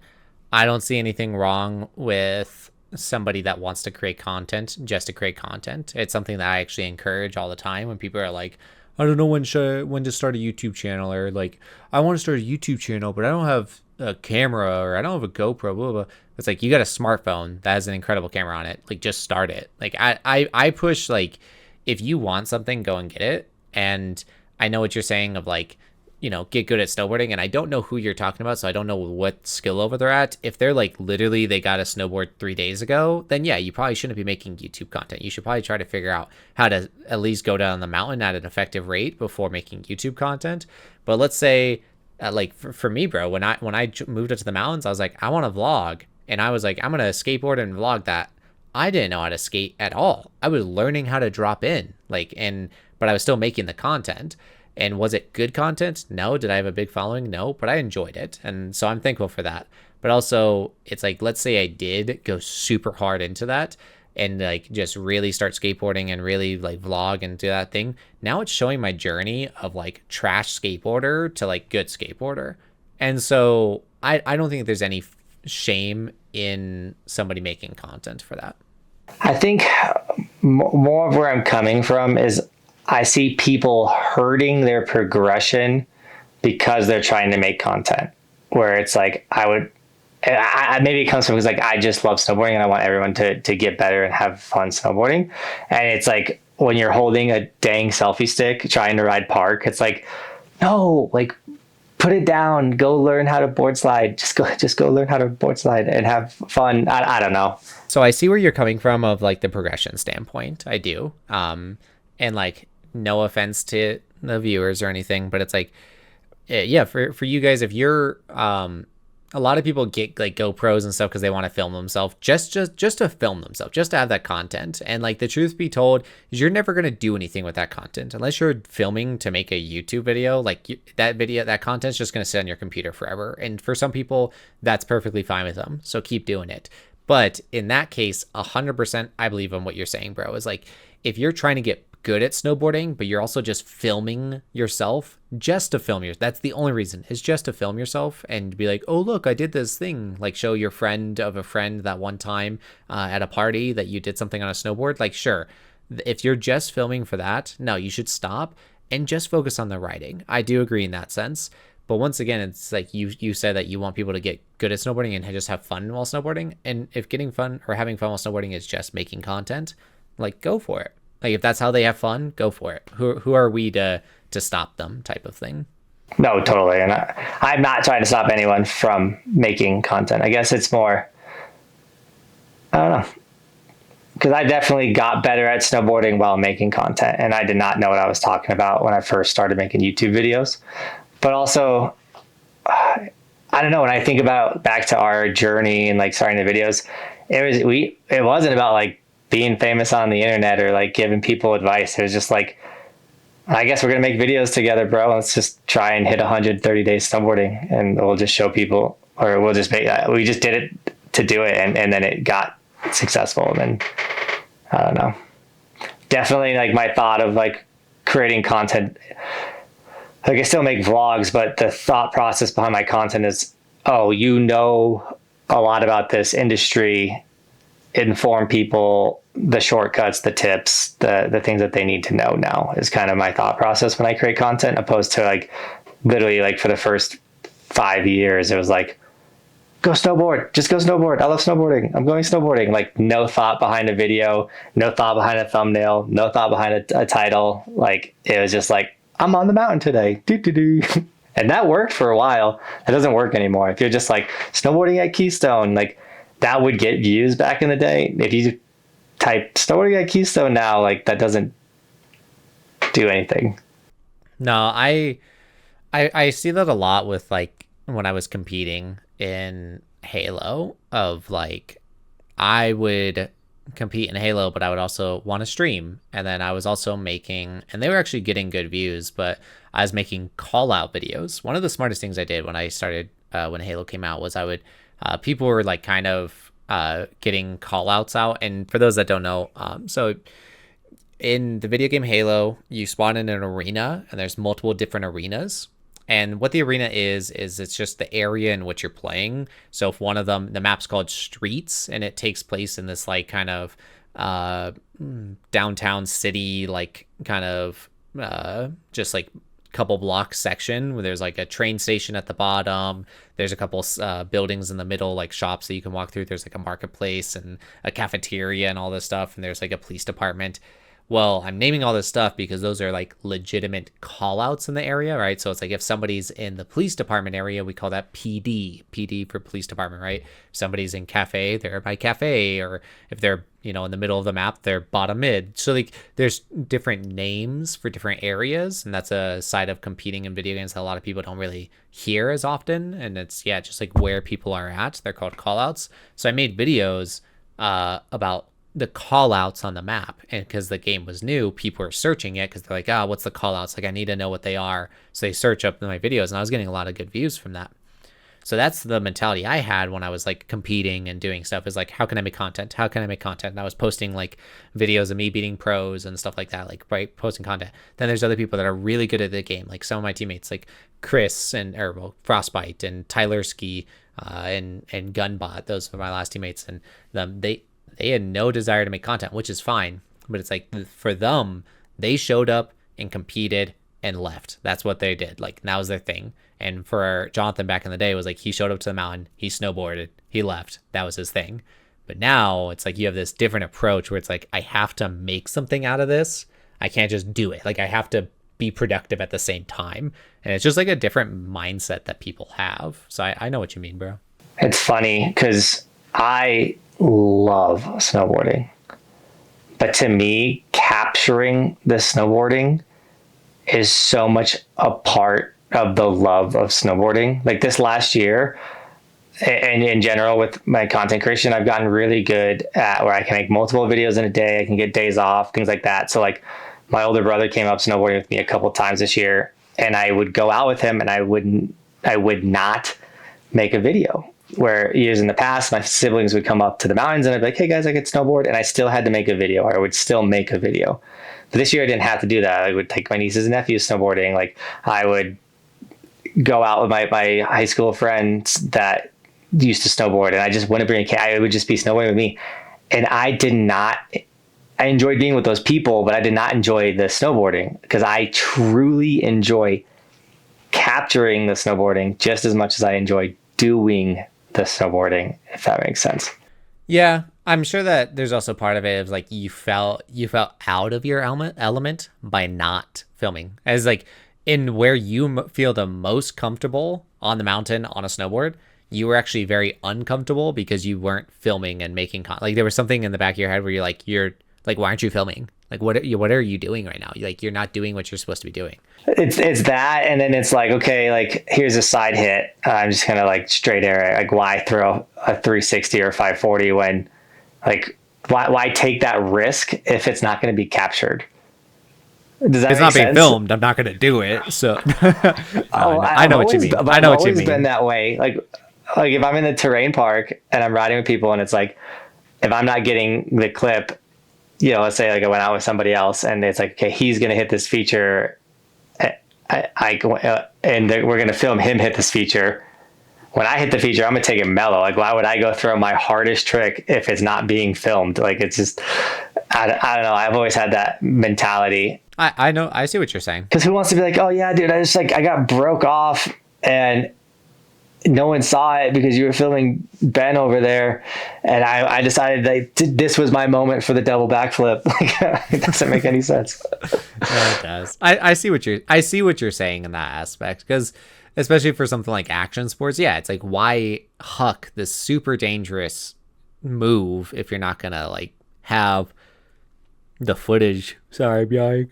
I don't see anything wrong with somebody that wants to create content just to create content. It's something that I actually encourage all the time when people are like, I don't know when to start a YouTube channel, or like, I want to start a YouTube channel, but I don't have a camera, or I don't have a GoPro, blah, blah, blah. It's like, you got a smartphone that has an incredible camera on it. Like, just start it. Like, I push, like, if you want something, go and get it. And I know what you're saying of like, get good at snowboarding. And I don't know who you're talking about, so I don't know what skill level they're at. If they're like literally they got a snowboard 3 days ago, then yeah, you probably shouldn't be making YouTube content. You should probably try to figure out how to at least go down the mountain at an effective rate before making YouTube content. But let's say, like for me, bro, when I moved up to the mountains, I was like, I want to vlog, and I was like, I'm gonna skateboard and vlog that. I didn't know how to skate at all. I was learning how to drop in, but I was still making the content. And was it good content? No. Did I have a big following? No, but I enjoyed it. And so I'm thankful for that. But also, it's like, let's say I did go super hard into that and like just really start skateboarding and really like vlog and do that thing. Now it's showing my journey of like trash skateboarder to like good skateboarder. And so I don't think there's any shame in somebody making content for that. I think more of where I'm coming from is I see people hurting their progression because they're trying to make content, where it's like, maybe it comes from because like, I just love snowboarding and I want everyone to get better and have fun snowboarding. And it's like, when you're holding a dang selfie stick trying to ride park, it's like, no, like, put it down, go learn how to board slide. Just go learn how to board slide and have fun. I don't know. So I see where you're coming from of like the progression standpoint. I do. And like, no offense to the viewers or anything, but it's like, yeah, for you guys, if you're, a lot of people get like GoPros and stuff because they want to film themselves, just to film themselves, just to have that content. And like, the truth be told is you're never going to do anything with that content unless you're filming to make a YouTube video. Like that content's just going to sit on your computer forever. And for some people, that's perfectly fine with them. So keep doing it. But in that case, 100%, I believe in what you're saying, bro, is like, if you're trying to get good at snowboarding, but you're also just filming yourself just to film that's the only reason, is just to film yourself and be like, oh, look, I did this thing, like show your friend of a friend that one time at a party that you did something on a snowboard. Like, sure, if you're just filming for that, no, you should stop and just focus on the riding. I do agree in that sense. But once again, it's like you said that you want people to get good at snowboarding and just have fun while snowboarding. And if getting fun or having fun while snowboarding is just making content, like, go for it. Like, if that's how they have fun, go for it. Who are we to stop them, type of thing? No, totally. And I'm not trying to stop anyone from making content. I guess it's more, I don't know, because I definitely got better at snowboarding while making content. And I did not know what I was talking about when I first started making YouTube videos. But also, I don't know, when I think about back to our journey and like starting the videos, it wasn't about like being famous on the internet or like giving people advice. It was just like, I guess we're going to make videos together, bro. Let's just try and hit 130 days snowboarding, and we'll just show people, or we'll just we just did it to do it. And then it got successful. And then, I don't know, definitely like my thought of like creating content, like I still make vlogs, but the thought process behind my content is, oh, a lot about this industry, inform people the shortcuts, the tips, the things that they need to know now, is kind of my thought process when I create content, opposed to like literally like for the first 5 years, it was like, go snowboard, just go snowboard. I love snowboarding. I'm going snowboarding. Like, no thought behind a video, no thought behind a thumbnail, no thought behind a title. Like, it was just like, I'm on the mountain today. Doo-doo-doo. And that worked for a while. It doesn't work anymore. If you're just like snowboarding at Keystone, like, that would get views back in the day. If you type snowboarding at Keystone now, like, that doesn't do anything. No, I see that a lot with like when I was competing in Halo, of like, I would compete in Halo, but I would also want to stream. And then I was also making, and they were actually getting good views, but I was making call out videos. One of the smartest things I did when I started, when Halo came out, was I would, people were like kind of getting call outs out. And for those that don't know, so in the video game Halo, you spawn in an arena and there's multiple different arenas. And what the arena is it's just the area in which you're playing. So if one of them, the map's called Streets, and it takes place in this like kind of downtown city, like kind of just like couple block section where there's like a train station at the bottom. There's a couple buildings in the middle, like shops that you can walk through. There's like a marketplace and a cafeteria and all this stuff. And there's like a police department. Well, I'm naming all this stuff because those are like legitimate call outs in the area, right? So it's like if somebody's in the police department area, we call that PD for police department, right? If somebody's in cafe, they're by cafe, or if they're, in the middle of the map, they're bottom mid. So like there's different names for different areas, and that's a side of competing in video games that a lot of people don't really hear as often. And it's, just like where people are at. They're called call outs. So I made videos about the call outs on the map, and because the game was new, people were searching it because they're like, what's the call outs? Like, I need to know what they are. So they search up my videos, and I was getting a lot of good views from that. So that's the mentality I had when I was like competing and doing stuff, is like, how can I make content? How can I make content? And I was posting like videos of me beating pros and stuff like that, like, right, posting content. Then there's other people that are really good at the game, like some of my teammates, like Chris and Frostbite and Tylerski and Gunbot. Those were my last teammates, and they had no desire to make content, which is fine. But it's like, for them, they showed up and competed and left. That's what they did. Like, that was their thing. And for Johnathan back in the day, it was like, he showed up to the mountain, he snowboarded, he left. That was his thing. But now it's like you have this different approach where it's like, I have to make something out of this. I can't just do it. Like, I have to be productive at the same time. And it's just like a different mindset that people have. So I know what you mean, bro. It's funny because I love snowboarding, but to me, capturing the snowboarding is so much a part of the love of snowboarding. Like this last year, and in general with my content creation, I've gotten really good at where I can make multiple videos in a day. I can get days off, things like that. So like my older brother came up snowboarding with me a couple times this year, and I would go out with him and I would not make a video. Where years in the past, my siblings would come up to the mountains and I'd be like, hey guys, I could snowboard. And I still had to make a video, or I would still make a video. But this year I didn't have to do that. I would take my nieces and nephews snowboarding. Like I would go out with my high school friends that used to snowboard, and I just wouldn't bring a kid. I would just be snowboarding with me. And I enjoyed being with those people, but I did not enjoy the snowboarding, because I truly enjoy capturing the snowboarding just as much as I enjoy doing the snowboarding, if that makes sense. Yeah, I'm sure that there's also part of it of like you felt out of your element by not filming, as like in where you feel the most comfortable on the mountain on a snowboard. You were actually very uncomfortable because you weren't filming and making like there was something in the back of your head where you're like, why aren't you filming? Like, what are you doing right now? Like, you're not doing what you're supposed to be doing. It's that, and then it's like, okay, like here's a side hit. I'm just gonna like straight air it. Like, why throw a 360 or 540 when, like, why take that risk if it's not going to be captured? Does that it's make not being sense? Filmed. I'm not going to do it. So I know what you mean. I know what you mean. I've always been that way. Like if I'm in the terrain park and I'm riding with people, and it's like, if I'm not getting the clip, let's say like I went out with somebody else and it's like, okay, he's going to hit this feature. And we're going to film him hit this feature. When I hit the feature, I'm going to take it mellow. Like, why would I go throw my hardest trick if it's not being filmed? Like, it's just, I don't know. I've always had that mentality. I know. I see what you're saying. Because who wants to be like, oh yeah, dude, I got broke off and no one saw it because you were filming Ben over there, and I decided that this was my moment for the double backflip. Like, it doesn't make any sense. Yeah, it does. I see what you're saying in that aspect, because especially for something like action sports, it's like, why huck this super dangerous move if you're not gonna like have the footage? Sorry, Bjork.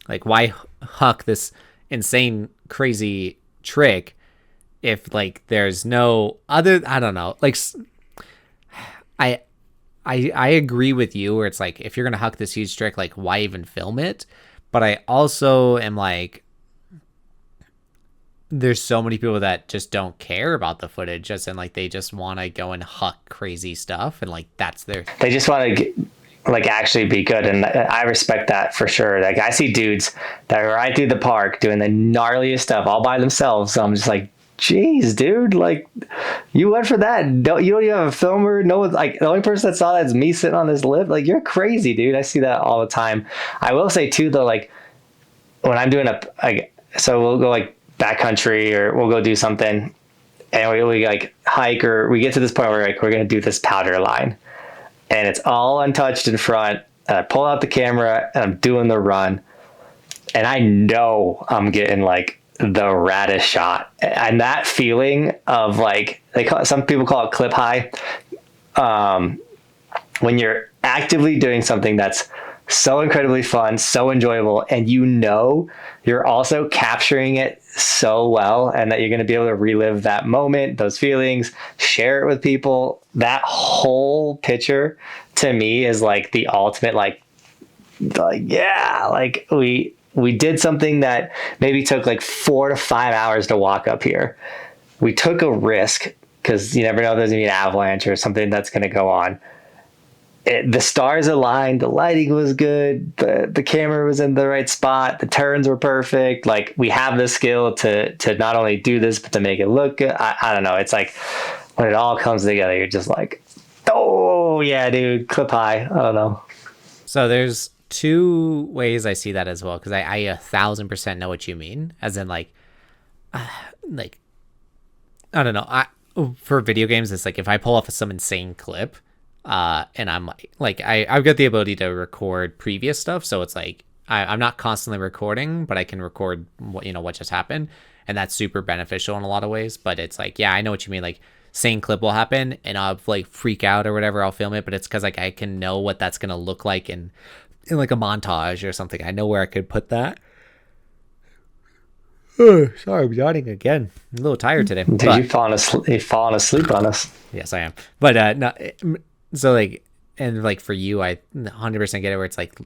Like, why huck this insane, crazy trick if like there's no other, I don't know, like I I agree with you where it's like if you're gonna huck this huge trick, like why even film it? But I also am like, there's so many people that just don't care about the footage, just and like they just want to go and huck crazy stuff, and like that's their. They just want to like actually be good, and I respect that for sure. Like I see dudes that ride through the park doing the gnarliest stuff all by themselves. So I'm just like, jeez, dude, like you went for that. You don't even have a filmer. No one's like, the only person that saw that is me sitting on this lift. Like you're crazy, dude. I see that all the time. I will say too, though, like when I'm doing so we'll go like backcountry or we'll go do something, and we like hike, or we get to this point where like we're gonna do this powder line, and it's all untouched in front. And I pull out the camera and I'm doing the run, and I know I'm getting like the raddest shot, and that feeling of like some people call it clip high, when you're actively doing something that's so incredibly fun, so enjoyable, and you know you're also capturing it so well, and that you're going to be able to relive that moment, those feelings, share it with people. That whole picture to me is like the ultimate yeah, like we did something that maybe took like 4 to 5 hours to walk up here. We took a risk because you never know if there's going to be an avalanche or something that's going to go on. The stars aligned, the lighting was good, the camera was in the right spot, the turns were perfect. Like we have the skill to not only do this, but to make it look good. I don't know. It's like when it all comes together, you're just like, oh yeah, dude, clip high. I don't know. So there's two ways I see that as well, because I 1,000% know what you mean. As in like I don't know. For video games, it's like if I pull off some insane clip. And I'm like I've got the ability to record previous stuff, so it's like I'm not constantly recording, but I can record what just happened, and that's super beneficial in a lot of ways. But it's like, yeah, I know what you mean. Like same clip will happen, and I'll like freak out or whatever. I'll film it, but it's because like I can know what that's gonna look like in like a montage or something. I know where I could put that. Oh, sorry, I'm yawning again. I'm a little tired today. Did you fallen asleep on us? Yes, I am. But no. So like, and like for you, I 100% get it where it's like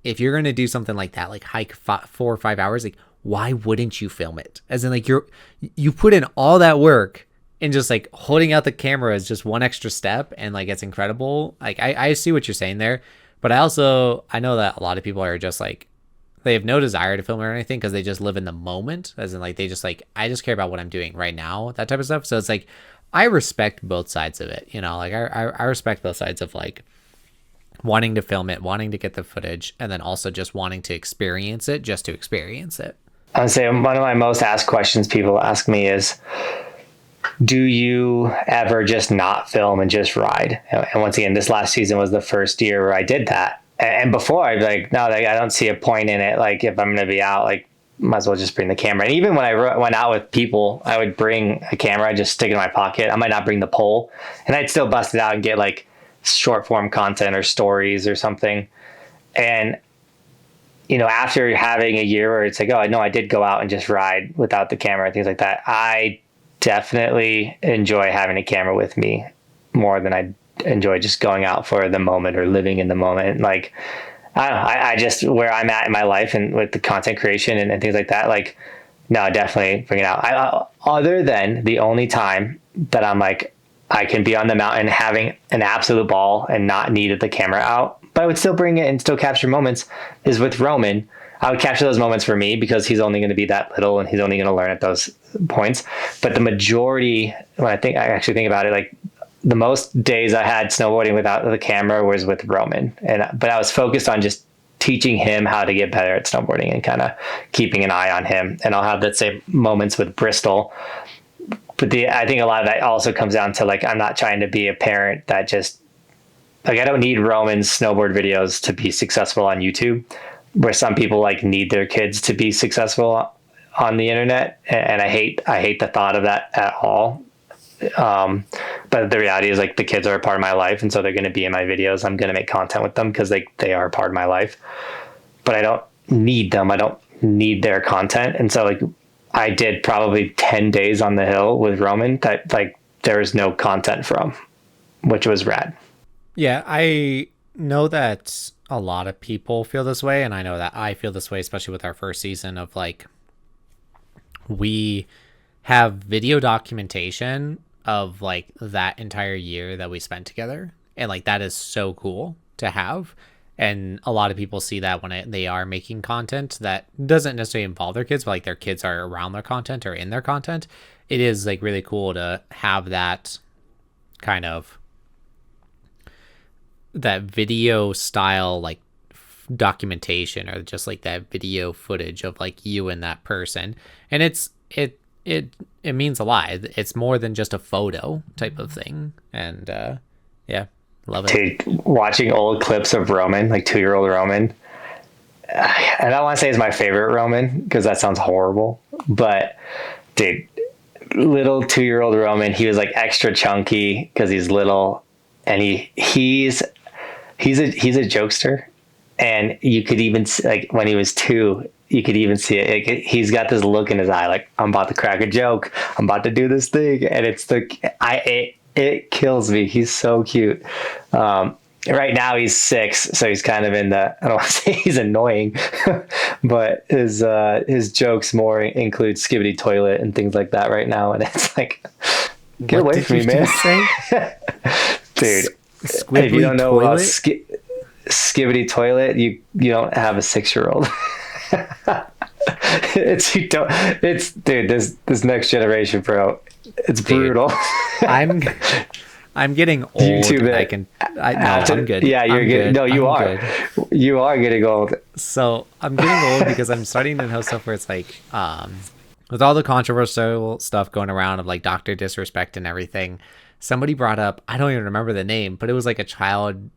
if you're going to do something like that, like hike 4 or 5 hours, like why wouldn't you film it? As in like you put in all that work, and just like holding out the camera is just one extra step, and like it's incredible. Like I see what you're saying there, but I know that a lot of people are just like, they have no desire to film or anything because they just live in the moment, as in like they just like, I just care about what I'm doing right now, that type of stuff. So it's like I respect both sides of it, like I respect both sides of like wanting to film it, wanting to get the footage, and then also just wanting to experience it just to experience it. I would say one of my most asked questions people ask me is, do you ever just not film and just ride? And once again, this last season was the first year where I did that. And before I'd be like, no, like, I don't see a point in it. Like if I'm going to be out, like might as well just bring the camera. And even when I went out with people, I would bring a camera, I'd just stick it in my pocket. I might not bring the pole, and I'd still bust it out and get like short form content or stories or something. And, after having a year where it's like, oh, no, I did go out and just ride without the camera and things like that, I definitely enjoy having a camera with me more than I enjoy just going out for the moment or living in the moment. Like, I don't know, I just, where I'm at in my life and with the content creation and things like that, like, no, definitely bring it out. Other than the only time that I'm like, I can be on the mountain having an absolute ball and not need the camera out, but I would still bring it and still capture moments, is with Roman. I would capture those moments for me because he's only going to be that little and he's only going to learn at those points. But the majority, when I actually think about it, like the most days I had snowboarding without the camera was with Roman. But I was focused on just teaching him how to get better at snowboarding and kind of keeping an eye on him. And I'll have that same moments with Bristol. But I think a lot of that also comes down to like, I'm not trying to be a parent that just like, I don't need Roman's snowboard videos to be successful on YouTube, where some people like need their kids to be successful on the internet. And I hate the thought of that at all. But the reality is like the kids are a part of my life, and so they're going to be in my videos. I'm going to make content with them because they are a part of my life, but I don't need them. I don't need their content. And so like I did probably 10 days on the hill with Roman that like there was no content from, which was rad. Yeah, I know that a lot of people feel this way, and I know that I feel this way, especially with our first season of like we have video documentation of like that entire year that we spent together, and like that is so cool to have. And a lot of people see that when they are making content that doesn't necessarily involve their kids, but like their kids are around their content or in their content. It is like really cool to have that kind of that video style like documentation, or just like that video footage of like you and that person. And it means a lot. It's more than just a photo type of thing. And yeah, love it. Dude, watching old clips of Roman, like 2-year-old Roman, I don't want to say it's my favorite Roman because that sounds horrible, but dude, little 2-year-old Roman, he was like extra chunky because he's little, and he's a jokester, and you could even like when he was 2, you could even see it. Like, he's got this look in his eye, like I'm about to crack a joke, I'm about to do this thing, and it kills me. He's so cute. Right now he's 6, so he's kind of in the, I don't want to say he's annoying, but his jokes more include skibbity toilet and things like that right now, and it's like, get away from me, man. Dude, if you don't know about skibbity toilet, you don't have a 6-year-old. It's dude, this next generation, bro. It's brutal. I'm getting old. YouTube, I'm good. Yeah, you're good. No, you are. Good. You are getting old. So I'm getting old because I'm starting to know stuff where it's like, with all the controversial stuff going around of like DrDisrespect and everything, somebody brought up, I don't even remember the name, but it was like a child,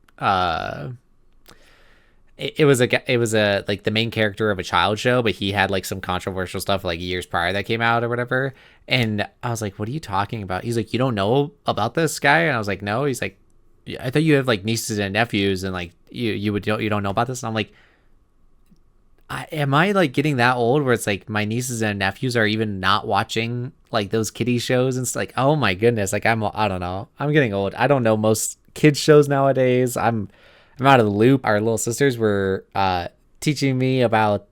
it was a like the main character of a child show, but he had like some controversial stuff like years prior that came out or whatever. And I was like, what are you talking about? He's like, you don't know about this guy? And I was like, no. He's like, I thought you have like nieces and nephews, and like you don't know about this. And I'm like, am I like getting that old where it's like my nieces and nephews are even not watching like those kiddie shows and stuff? Like, oh my goodness, like I don't know, I'm getting old. I don't know most kids shows nowadays. I'm out of the loop. Our little sisters were teaching me about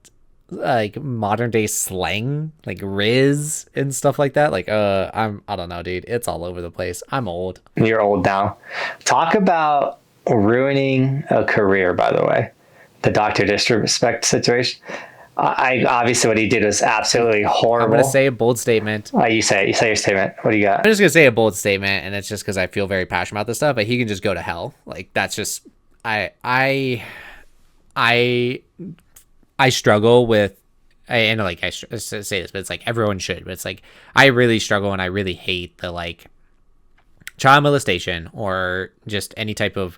like modern day slang, like Riz and stuff like that. Like I don't know, dude. It's all over the place. I'm old. You're old now. Talk about ruining a career, by the way. The DrDisrespect situation. I obviously what he did was absolutely horrible. I'm gonna say a bold statement. You say your statement. What do you got? I'm just gonna say a bold statement, and it's just because I feel very passionate about this stuff. But he can just go to hell. Like that's just I struggle with, and like I say this, but it's like everyone should. But it's like I really struggle, and I really hate the like child molestation or just any type of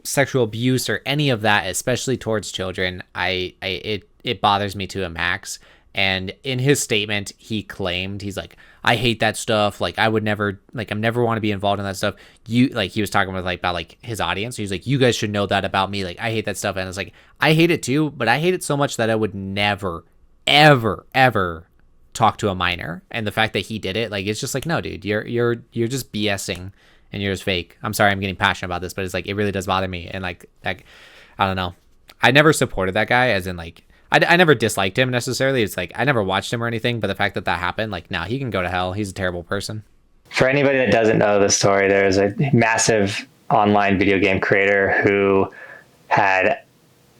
sexual abuse or any of that, especially towards children. It bothers me to a max. And in his statement, he claimed, he's like, I hate that stuff. Like I would never, like I'm never want to be involved in that stuff. You like, he was talking about like his audience. He's like, you guys should know that about me. Like I hate that stuff. And it's like, I hate it too, but I hate it so much that I would never, ever, ever talk to a minor. And the fact that he did it, like, it's just like, no, dude, you're just BSing and you're just fake. I'm sorry, I'm getting passionate about this, but it's like, it really does bother me. And like, I don't know. I never supported that guy, as in like, I never disliked him necessarily. It's like I never watched him or anything, but the fact that happened, like, now he can go to hell. He's a terrible person. For anybody that doesn't know the story, there's a massive online video game creator who had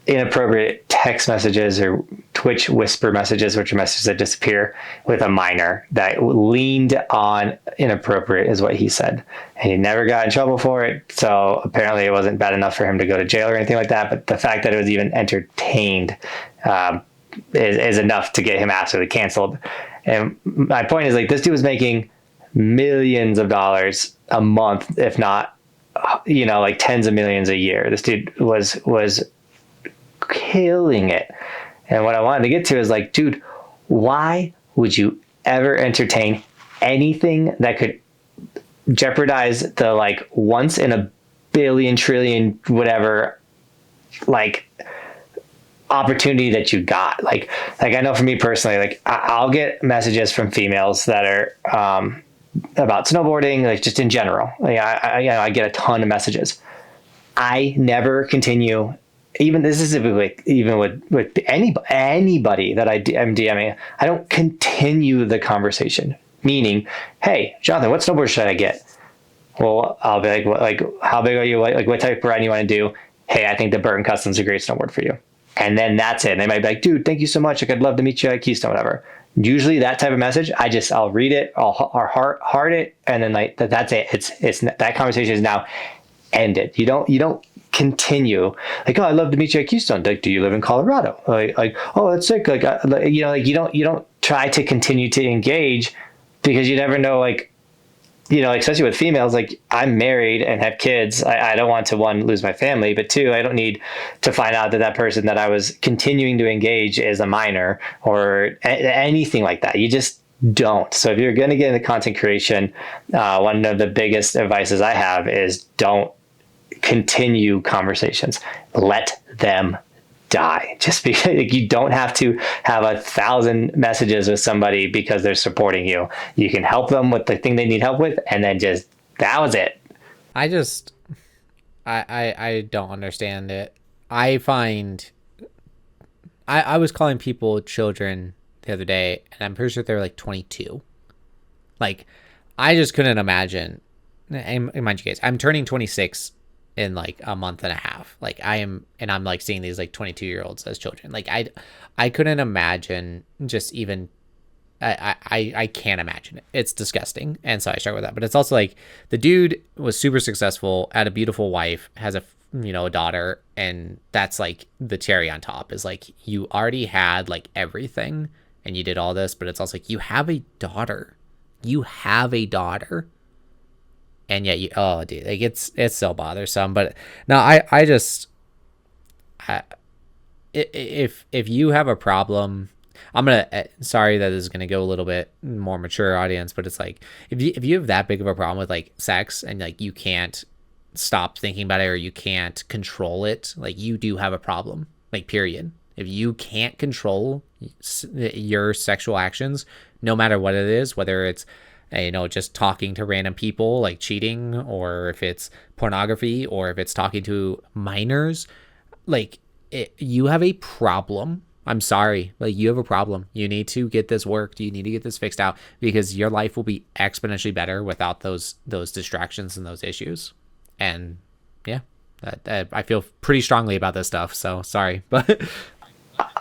inappropriate text messages or Twitch whisper messages, which are messages that disappear, with a minor that leaned on inappropriate, is what he said. And he never got in trouble for it. So apparently it wasn't bad enough for him to go to jail or anything like that. But the fact that it was even entertained is enough to get him absolutely canceled. And my point is, like, this dude was making millions of dollars a month, if not, like tens of millions a year. This dude was killing it. And what I wanted to get to is like, dude, why would you ever entertain anything that could jeopardize the like once in a billion trillion whatever like opportunity that you got. Like I know for me personally, like I'll get messages from females that are about snowboarding, like just in general. Like I get a ton of messages. I never continue. Even this is like even with anybody that I'm DMing, I don't continue the conversation. Meaning, hey, Johnathan, what snowboard should I get? Well, I'll be like, how big are you? Like, what type of ride you want to do? Hey, I think the Burton Custom's a great snowboard for you. And then that's it. And they might be like, dude, thank you so much. Like, I'd love to meet you at Keystone, whatever. Usually that type of message, I'll read it, I'll heart it, and then like that's it. It's that conversation is now ended. You don't continue like, oh, I'd love to meet you at Keystone. Like, do you live in Colorado? Like oh, that's sick. Like, you know, like you don't try to continue to engage because you never know, like, you know, like, especially with females, like I'm married and have kids. I don't want to, one, lose my family, but two, I don't need to find out that that person that I was continuing to engage is a minor or anything like that. You just don't. So if you're going to get into content creation, one of the biggest advices I have is don't continue conversations. Let them die. Just because you don't have to have 1,000 messages with somebody because they're supporting you. You can help them with the thing they need help with, and then just that was it. I don't understand it. I find I was calling people children the other day, and I'm pretty sure they're like 22. Like, I just couldn't imagine. And mind you guys, I'm turning 26 in like a month and a half. Like I'm like seeing these like 22-year-olds as children. Like I couldn't imagine just even, I can't imagine it. It's disgusting. And so I start with that, but it's also like the dude was super successful, had a beautiful wife, has a, you know, a daughter. And that's like the cherry on top is like, you already had like everything and you did all this, but it's also like, you have a daughter, and yet you, oh dude, like it's so bothersome. But no, if you have a problem, I'm gonna, sorry that this is gonna go a little bit more mature audience, but it's like if you have that big of a problem with like sex and like you can't stop thinking about it or you can't control it, like you do have a problem, like period. If you can't control your sexual actions, no matter what it is, whether it's, you know, just talking to random people, like cheating, or if it's pornography, or if it's talking to minors, like you have a problem. I'm sorry, like you have a problem. You need to get this worked. You need to get this fixed out because your life will be exponentially better without those distractions and those issues. And yeah, I feel pretty strongly about this stuff. So sorry, but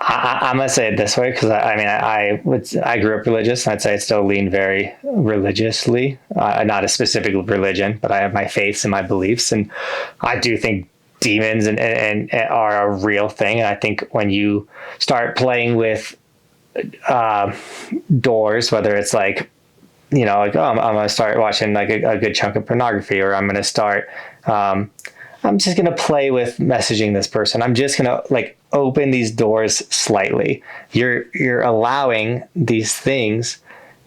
I'm gonna say it this way because I grew up religious. And I'd say I still lean very religiously, not a specific religion, but I have my faiths and my beliefs, and I do think demons and are a real thing. And I think when you start playing with doors, whether it's like, you know, like, oh, I'm gonna start watching like a good chunk of pornography, or I'm gonna start. I'm just going to play with messaging this person. I'm just going to like open these doors slightly. You're allowing these things,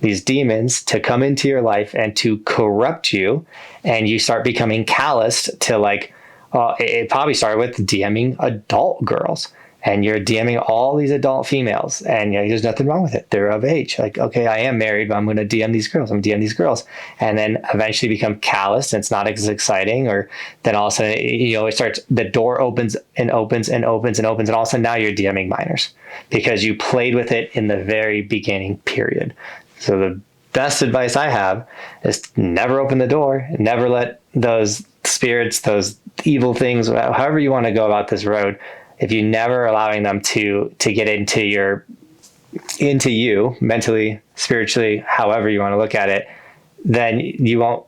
these demons to come into your life and to corrupt you. And you start becoming calloused to like, it probably started with DMing adult girls. And you're DMing all these adult females, and you know, there's nothing wrong with it. They're of age. Like, okay, I am married, but I'm going to DM these girls. And then eventually become callous, and it's not as exciting. Or then all of a sudden, you know, it starts. The door opens and opens and opens and opens, and all of a sudden now you're DMing minors because you played with it in the very beginning period. So the best advice I have is never open the door. Never let those spirits, those evil things, however you want to go about this road. If you're never allowing them to get into you mentally, spiritually, however you want to look at it, then you won't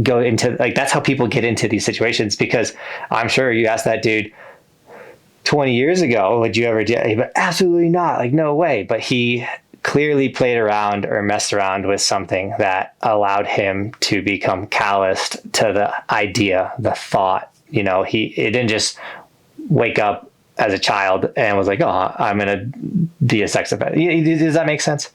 go into, like, that's how people get into these situations. Because I'm sure you asked that dude 20 years ago, would you ever do it? But absolutely not. Like, no way. But he clearly played around or messed around with something that allowed him to become calloused to the idea, the thought. You know, it didn't just wake up as a child and was like, oh, I'm going to be a sex offender. Does that make sense?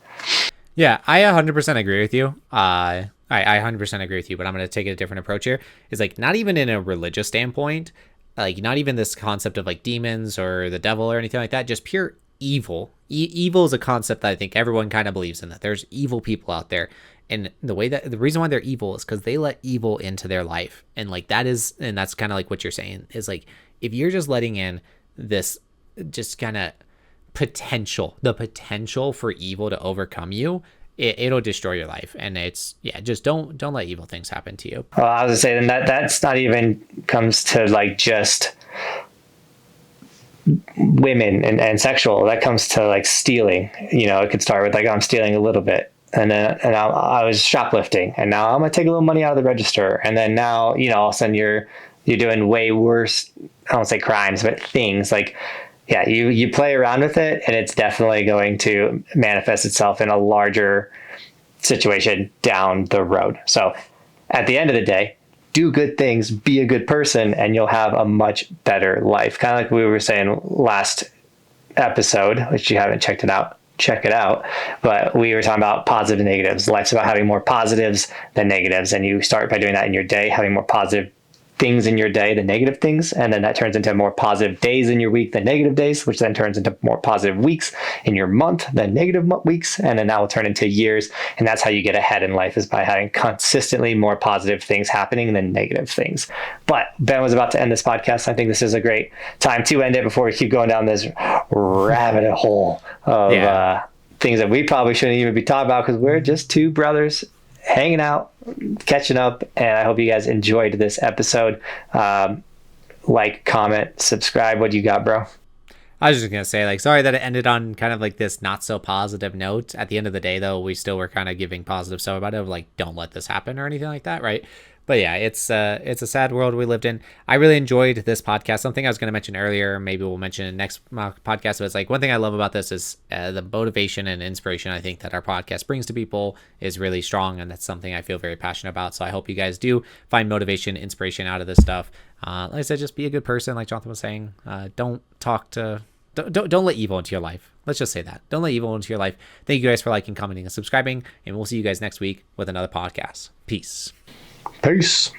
Yeah, I 100% agree with you. I 100% agree with you, but I'm going to take a different approach here. It's like, not even in a religious standpoint, like not even this concept of like demons or the devil or anything like that, just pure evil. Evil is a concept that I think everyone kind of believes in, that there's evil people out there. And the reason why they're evil is because they let evil into their life. And like that's kind of like what you're saying is like, if you're just letting in this just kind of the potential for evil to overcome you, it'll destroy your life. And it's, yeah, just don't let evil things happen to you. Well, I was gonna say, then that's not even comes to like just women and sexual. That comes to like stealing. It could start with like, I'm stealing a little bit. And then I was shoplifting, and now I'm gonna take a little money out of the register. And then now, all of a sudden you're doing way worse. I don't say crimes, but things like, yeah, you play around with it, and it's definitely going to manifest itself in a larger situation down the road. So at the end of the day, do good things, be a good person, and you'll have a much better life. Kind of like we were saying last episode, which you haven't checked it out. Check it out. But we were talking about positive and negatives. Life's about having more positives than negatives. And you start by doing that in your day, having more positive things in your day than negative things. And then that turns into more positive days in your week than negative days, which then turns into more positive weeks in your month than negative weeks. And then that will turn into years. And that's how you get ahead in life, is by having consistently more positive things happening than negative things. But Ben was about to end this podcast. I think this is a great time to end it before we keep going down this rabbit hole of things that we probably shouldn't even be talking about, because we're just two brothers hanging out, catching up, and I hope you guys enjoyed this episode. Like, comment, subscribe. What do you got, bro? I was just gonna say, like, sorry that it ended on kind of like this not so positive note. At the end of the day, though, we still were kind of giving positive stuff about it, of like, don't let this happen or anything like that, right? But yeah, it's a sad world we lived in. I really enjoyed this podcast. Something I was going to mention earlier, maybe we'll mention in the next podcast, but it's like, one thing I love about this is the motivation and inspiration I think that our podcast brings to people is really strong, and that's something I feel very passionate about. So I hope you guys do find motivation, inspiration out of this stuff. Like I said, just be a good person, like Johnathan was saying. Don't let evil into your life. Let's just say that. Don't let evil into your life. Thank you guys for liking, commenting, and subscribing, and we'll see you guys next week with another podcast. Peace. Peace.